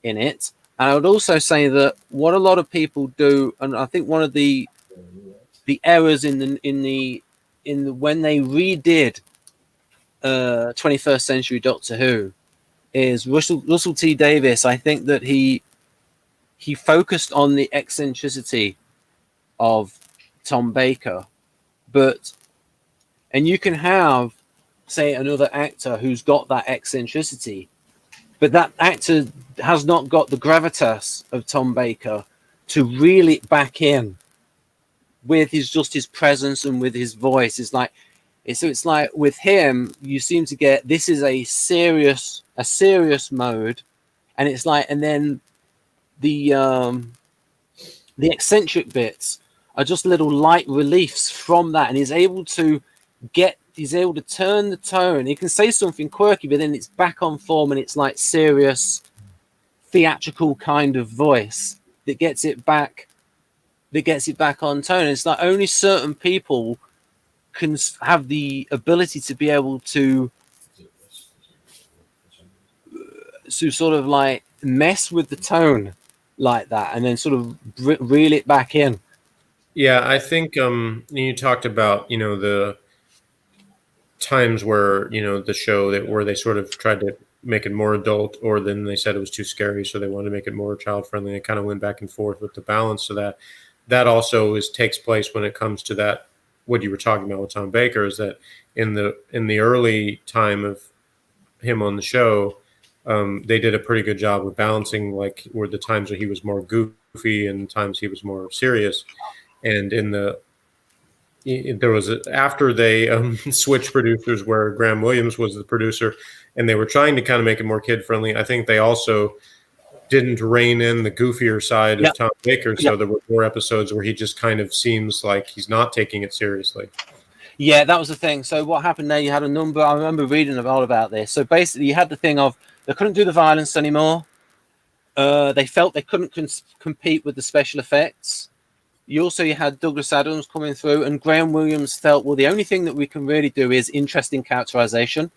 in it. And I would also say that what a lot of people do, and I think one of the errors in when they redid 21st Century Doctor Who is Russell T Davies. I think that he focused on the eccentricity of Tom Baker, and you can have, say, another actor who's got that eccentricity, but that actor has not got the gravitas of Tom Baker to reel it back in with his presence and with his voice. It's like with him, you seem to get, this is a serious mode, and it's like, and then the eccentric bits are just little light reliefs from that, and he's able to turn the tone. He can say something quirky, but then it's back on form, and it's like serious theatrical kind of voice that gets it back on tone. It's like only certain people can have the ability to be able to sort of like mess with the tone like that, and then sort of reel it back in. Yeah, I think you talked about the times where the show where they sort of tried to make it more adult, or then they said it was too scary, so they wanted to make it more child friendly. It kind of went back and forth with the balance. So that also takes place when it comes to that, what you were talking about with Tom Baker, is that in the early time of him on the show, they did a pretty good job of balancing, like, where the times where he was more goofy and times he was more serious. And there was after they switched producers, where Graham Williams was the producer, and they were trying to kind of make it more kid friendly. I think they also didn't rein in the goofier side of Tom Baker, so there were more episodes where he just kind of seems like he's not taking it seriously. Yeah, that was the thing. So what happened there, you had a number, I remember reading all about this. So basically you had the thing of they couldn't do the violence anymore. They felt they couldn't compete with the special effects. You had Douglas Adams coming through, and Graham Williams felt, well, the only thing that we can really do is interesting characterization.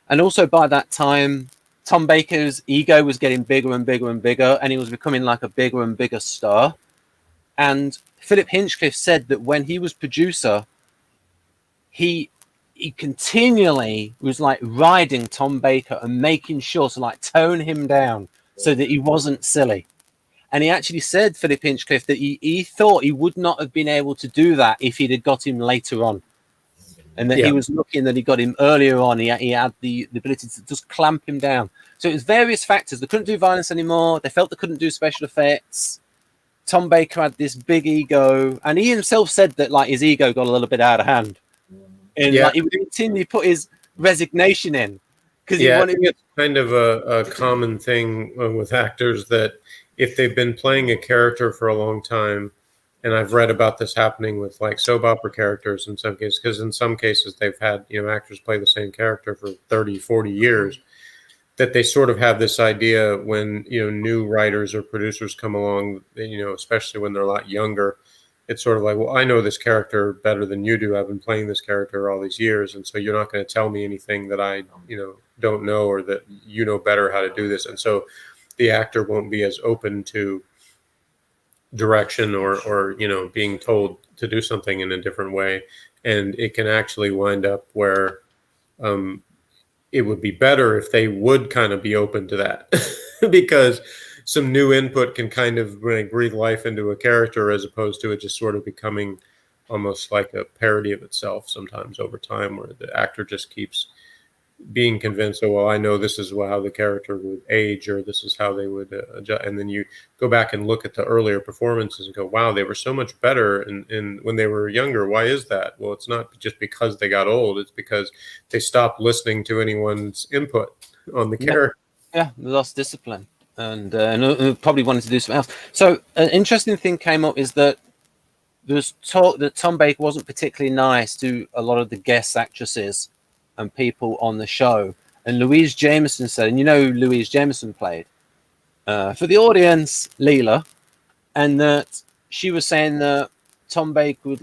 And also by that time, Tom Baker's ego was getting bigger and bigger and bigger, and he was becoming like a bigger and bigger star. And Philip Hinchcliffe said that when he was producer, he continually was like riding Tom Baker and making sure to like tone him down so that he wasn't silly. And he actually said, Philip Hinchcliffe, that he thought he would not have been able to do that if he'd have got him later on. And that he was looking that he got him earlier on. He had the ability to just clamp him down. So it was various factors. They couldn't do violence anymore. They felt they couldn't do special effects. Tom Baker had this big ego. And he himself said that like his ego got a little bit out of hand. And like, he would continually put his resignation in. Because he wanted. I think it's kind of a common thing with actors that if they've been playing a character for a long time, and I've read about this happening with like soap opera characters in some cases, because in some cases they've had, actors play the same character for 30, 40 years, that they sort of have this idea when, new writers or producers come along, especially when they're a lot younger, it's sort of like, well, I know this character better than you do. I've been playing this character all these years. And so you're not going to tell me anything that I, don't know, or that you know better how to do this. And so the actor won't be as open to direction or being told to do something in a different way, and it can actually wind up where it would be better if they would kind of be open to that because some new input can kind of breathe life into a character as opposed to it just sort of becoming almost like a parody of itself sometimes over time, where the actor just keeps being convinced, oh, well, I know this is how the character would age, or this is how they would adjust. And then you go back and look at the earlier performances and go, wow, they were so much better in when they were younger. Why is that? Well, it's not just because they got old. It's because they stopped listening to anyone's input on the character. Yeah, they lost discipline and probably wanted to do something else. So an interesting thing came up is that there's talk that Tom Baker wasn't particularly nice to a lot of the guest actresses and people on the show. And Louise Jameson said, and who Louise Jameson played for the audience, Leela, and that she was saying that Tom Baker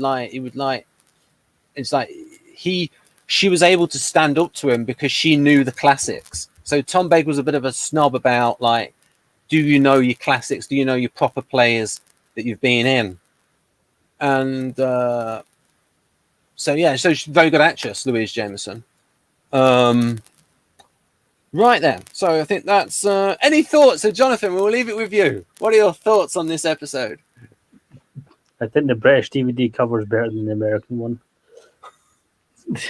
she was able to stand up to him because she knew the classics. So Tom Baker was a bit of a snob about like, do you know your classics? Do you know your proper players that you've been in? And so she's a very good actress, Louise Jameson. Right then. So I think that's any thoughts. So Jonathan, we'll leave it with you. What are your thoughts on this episode? I think the British DVD cover is better than the American one.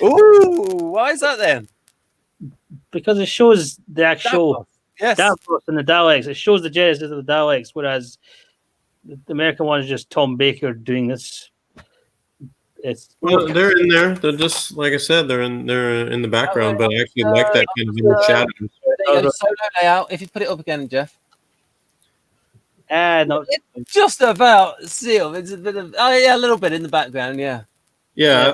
Ooh, why is that then? Because it shows the actual Davros and the Daleks. It shows the genesis of the Daleks, whereas the American one is just Tom Baker doing this. Well, they're in there. They're just like I said. They're in the background, but I actually like that kind of in the shadows. There you go, solo layout. If you put it up again, Jeff. No, It's just about sealed. It's a bit of a little bit in the background. Yeah.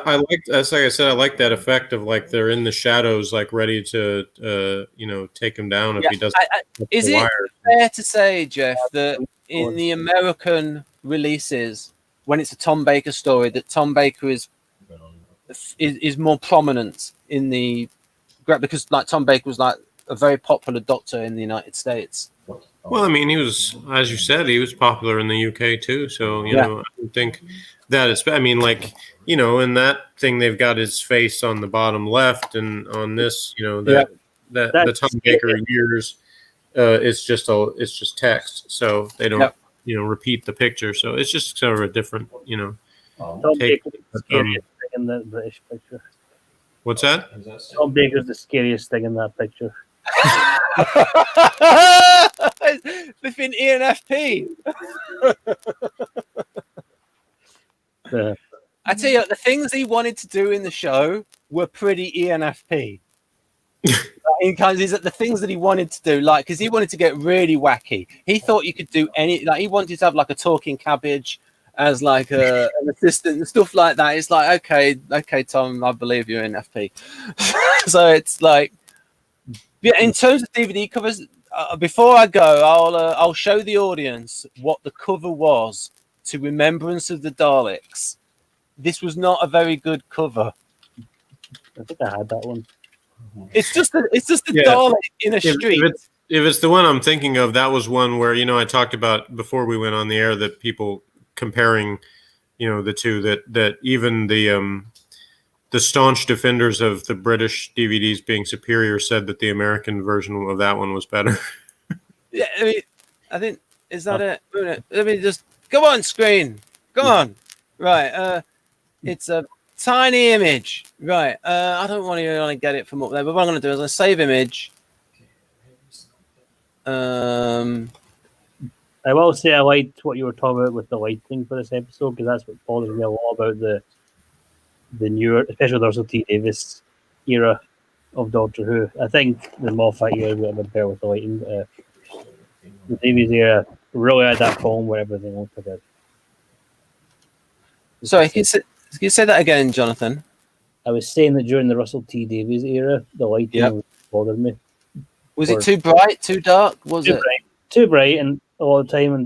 I like. That's like I said. I like that effect of like they're in the shadows, like ready to take him down if he doesn't. Is it fair to say, Jeff, that in the American releases, when it's a Tom Baker story, that Tom Baker is more prominent in the because like Tom Baker was like a very popular doctor in the United States. Well, I mean, he was, as you said, he was popular in the UK too. So you know, I think that is. I mean, like in that thing, they've got his face on the bottom left, and on this, the Tom Baker years, it's just text, so they don't. Repeat the picture. So it's just sort of a different, Tom Baker's the scariest thing in the British picture. What's that? Tom Baker's the scariest thing in that picture. Flipping ENFP. I tell you, the things he wanted to do in the show were pretty ENFP. In kinds of the things that he wanted to do, like because he wanted to get really wacky. He thought you could do any, like he wanted to have like a talking cabbage as like an assistant and stuff like that. It's like okay, Tom, I believe you're in FP. So it's like, in terms of DVD covers, before I go, I'll show the audience what the cover was to Remembrance of the Daleks. This was not a very good cover. I think I had that one. It's just a Dalek in a street. If it's the one I'm thinking of, that was one where I talked about before we went on the air that people comparing, the two that even the staunch defenders of the British DVDs being superior said that the American version of that one was better. Yeah, I mean, I think Is that it? Let me just go on screen. Come on. Right. It's a tiny image. Right. I don't want to get it from up there, but what I'm going to do is I'm going to save image. I will say I liked what you were talking about with the lighting for this episode, because that's what bothers me a lot about the newer, especially the Russell T Davies era of Doctor Who. I think the Moffat era would have been better with the lighting. But, the Davies era really had that problem where everything looked like a... Sorry, can you say that again, Jonathan? I was saying that during the Russell T Davies era, the lighting bothered me. Was it too bright, too dark? Was it too bright, and all the time, and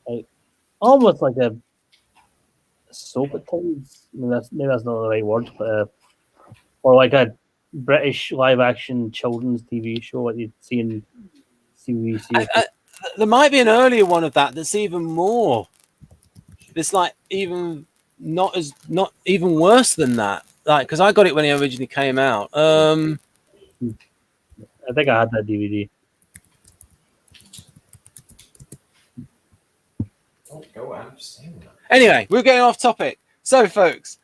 like almost like a soap at times. I mean, maybe that's not the right word, but or like a British live action children's TV show like you'd see in CBC. There might be an earlier one of that that's even more. It's like even not even worse than that. Like, because I got it when it originally came out. I think I had that DVD. Don't go out of saying that. Anyway, we're getting off topic. So, folks,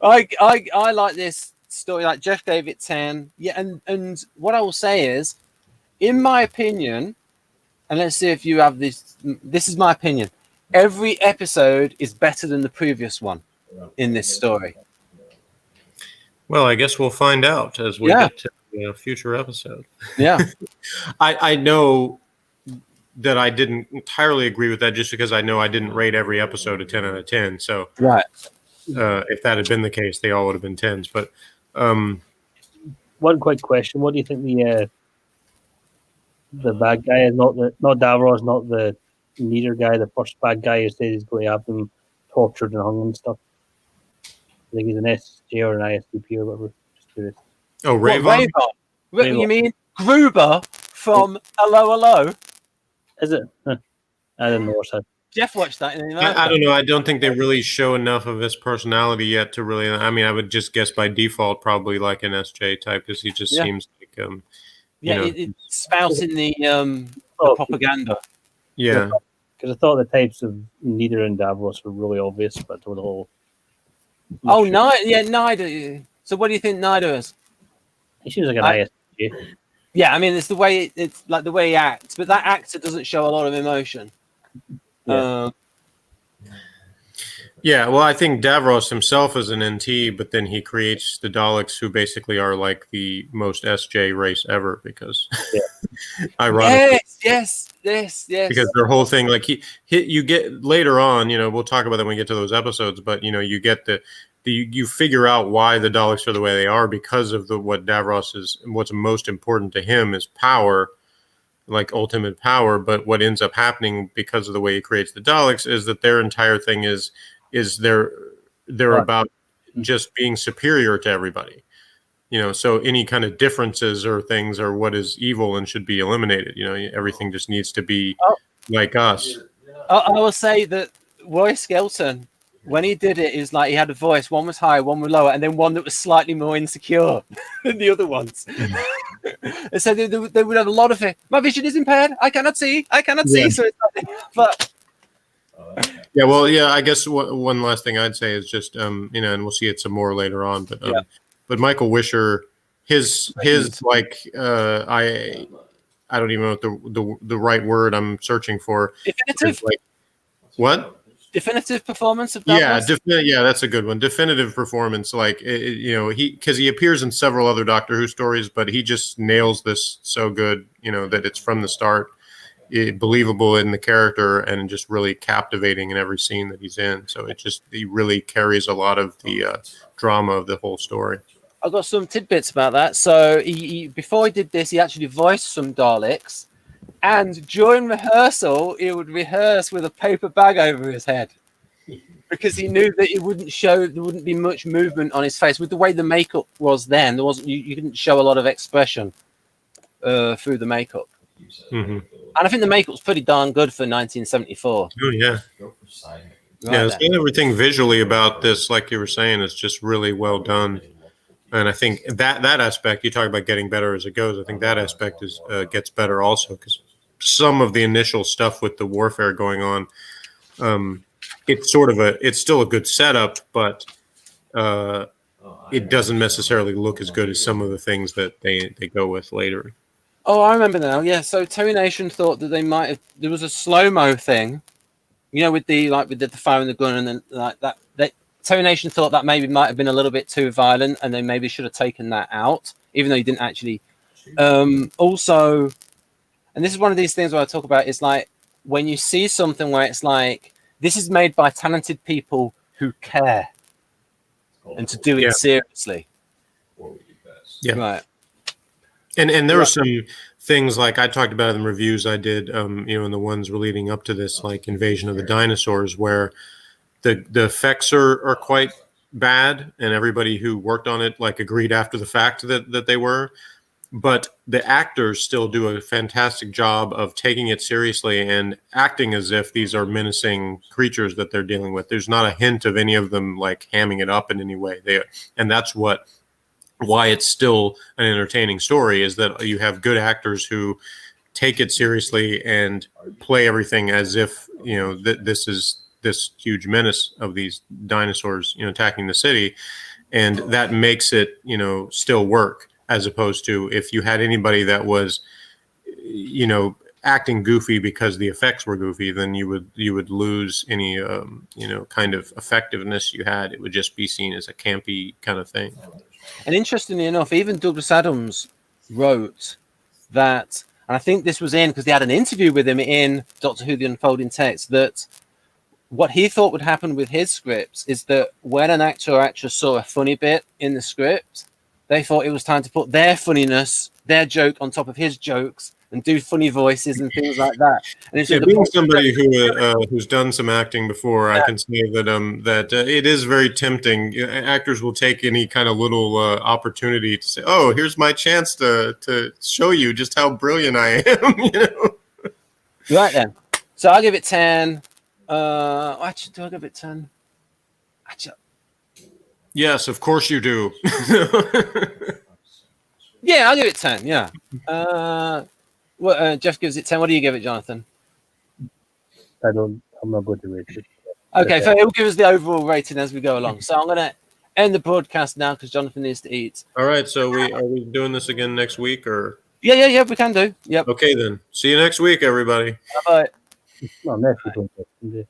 I like this story. Like Jeff gave it 10. Yeah, and what I will say is, in my opinion, and let's see if you have this. This is my opinion. Every episode is better than the previous one in this story. Well, I guess we'll find out as we get to the future episode. Yeah. I know that I didn't entirely agree with that just because I know I didn't rate every episode a 10 out of 10. So right. If that had been the case, they all would have been 10s. But one quick question: what do you think the bad guy is? Not Davros, not the leader guy, the first bad guy who says he's going to have them tortured and hung and stuff. I think he's an SJ or an ISDP or whatever. Just curious. Oh, Rayvon? Rayvon. You mean Gruber from Hello Hello? Is it? I didn't know what's that. Jeff watched that. I don't know. I don't think they really show enough of his personality yet to really. I mean, I would just guess by default probably like an SJ type because he just seems like it's spouting the propaganda. Yeah, because I thought the types of Neither and Davros were really obvious, but with the whole. Neither. So what do you think Neither is? He seems like an ISJ. Yeah, I mean it's the way it's like the way he acts, but that actor doesn't show a lot of emotion. Yeah. Well, I think Davros himself is an NT, but then he creates the Daleks, who basically are like the most SJ race ever, because ironically, yes. Because their whole thing, like you get later on, we'll talk about that when we get to those episodes, but you get you figure out why the Daleks are the way they are because of what Davros is. What's most important to him is power. Like ultimate power, but what ends up happening because of the way he creates the Daleks is that their entire thing is they're about just being superior to everybody, so any kind of differences or things are what is evil and should be eliminated. Everything just needs to be like us. I will say that Roy Skelton, when he did it, is like he had a voice. One was high, one was lower, and then one that was slightly more insecure than the other ones. So they would have a lot of it. My vision is impaired. I cannot see. So it's like, but I guess one last thing I'd say is just and we'll see it some more later on. But Michael Wisher, his like I don't even know what the right word I'm searching for. Definitive. Like what? Definitive performance of that. That's a good one. Definitive performance, like because he appears in several other Doctor Who stories, but he just nails this so good, that it's from the start believable in the character and just really captivating in every scene that he's in. So he really carries a lot of the drama of the whole story. I've got some tidbits about that. So he before he did this, he actually voiced some Daleks. And during rehearsal, he would rehearse with a paper bag over his head because he knew that there wouldn't be much movement on his face. With the way the makeup was then, you couldn't show a lot of expression through the makeup. Mm-hmm. And I think the makeup's pretty darn good for 1974. Oh yeah, everything visually about this, like you were saying, is just really well done. And I think that aspect, you talk about getting better as it goes. I think that aspect is gets better also, because some of the initial stuff with the warfare going on, it's still a good setup, but it doesn't necessarily look as good as some of the things that they go with later. Oh, I remember now. Yeah, so Terry Nation thought that there was a slow-mo thing, with the fire and the gun, and then like that. Terry Nation thought that maybe might have been a little bit too violent, and they maybe should have taken that out, even though he didn't actually. Also, and this is one of these things where I talk about, is like when you see something where it's like, this is made by talented people who care and to do it seriously. Yeah. Right. And there were some things like I talked about in the reviews I did, in the ones were leading up to this, like Invasion of the Dinosaurs, where the effects are quite bad, and everybody who worked on it like agreed after the fact that they were. But the actors still do a fantastic job of taking it seriously and acting as if these are menacing creatures that they're dealing with. There's not a hint of any of them like hamming it up in any way. And that's why it's still an entertaining story, is that you have good actors who take it seriously and play everything as if, this is this huge menace of these dinosaurs, attacking the city. And that makes it, still work, as opposed to if you had anybody that was, acting goofy because the effects were goofy, then you would lose any, kind of effectiveness you had. It would just be seen as a campy kind of thing. And interestingly enough, even Douglas Adams wrote that, and I think this was because they had an interview with him in Doctor Who: The Unfolding Text, that what he thought would happen with his scripts is that when an actor or actress saw a funny bit in the script, they thought it was time to put their funniness, their joke on top of his jokes, and do funny voices and things like that. And it's being somebody who's done some acting before, I can say that it is very tempting. Actors will take any kind of little opportunity to say, "Oh, here's my chance to show you just how brilliant I am." Right then. So I'll give it 10. Actually, do I give it 10? Actually, yes, of course you do. yeah, I'll give it 10. Yeah. Jeff gives it 10. What do you give it, Jonathan? I'm not going to rate it. Okay, so he'll give us the overall rating as we go along. So I'm going to end the broadcast now because Jonathan needs to eat. All right, so are we doing this again next week, or? Yeah, we can do. Yep. Okay, then. See you next week, everybody. Bye-bye. No, next week.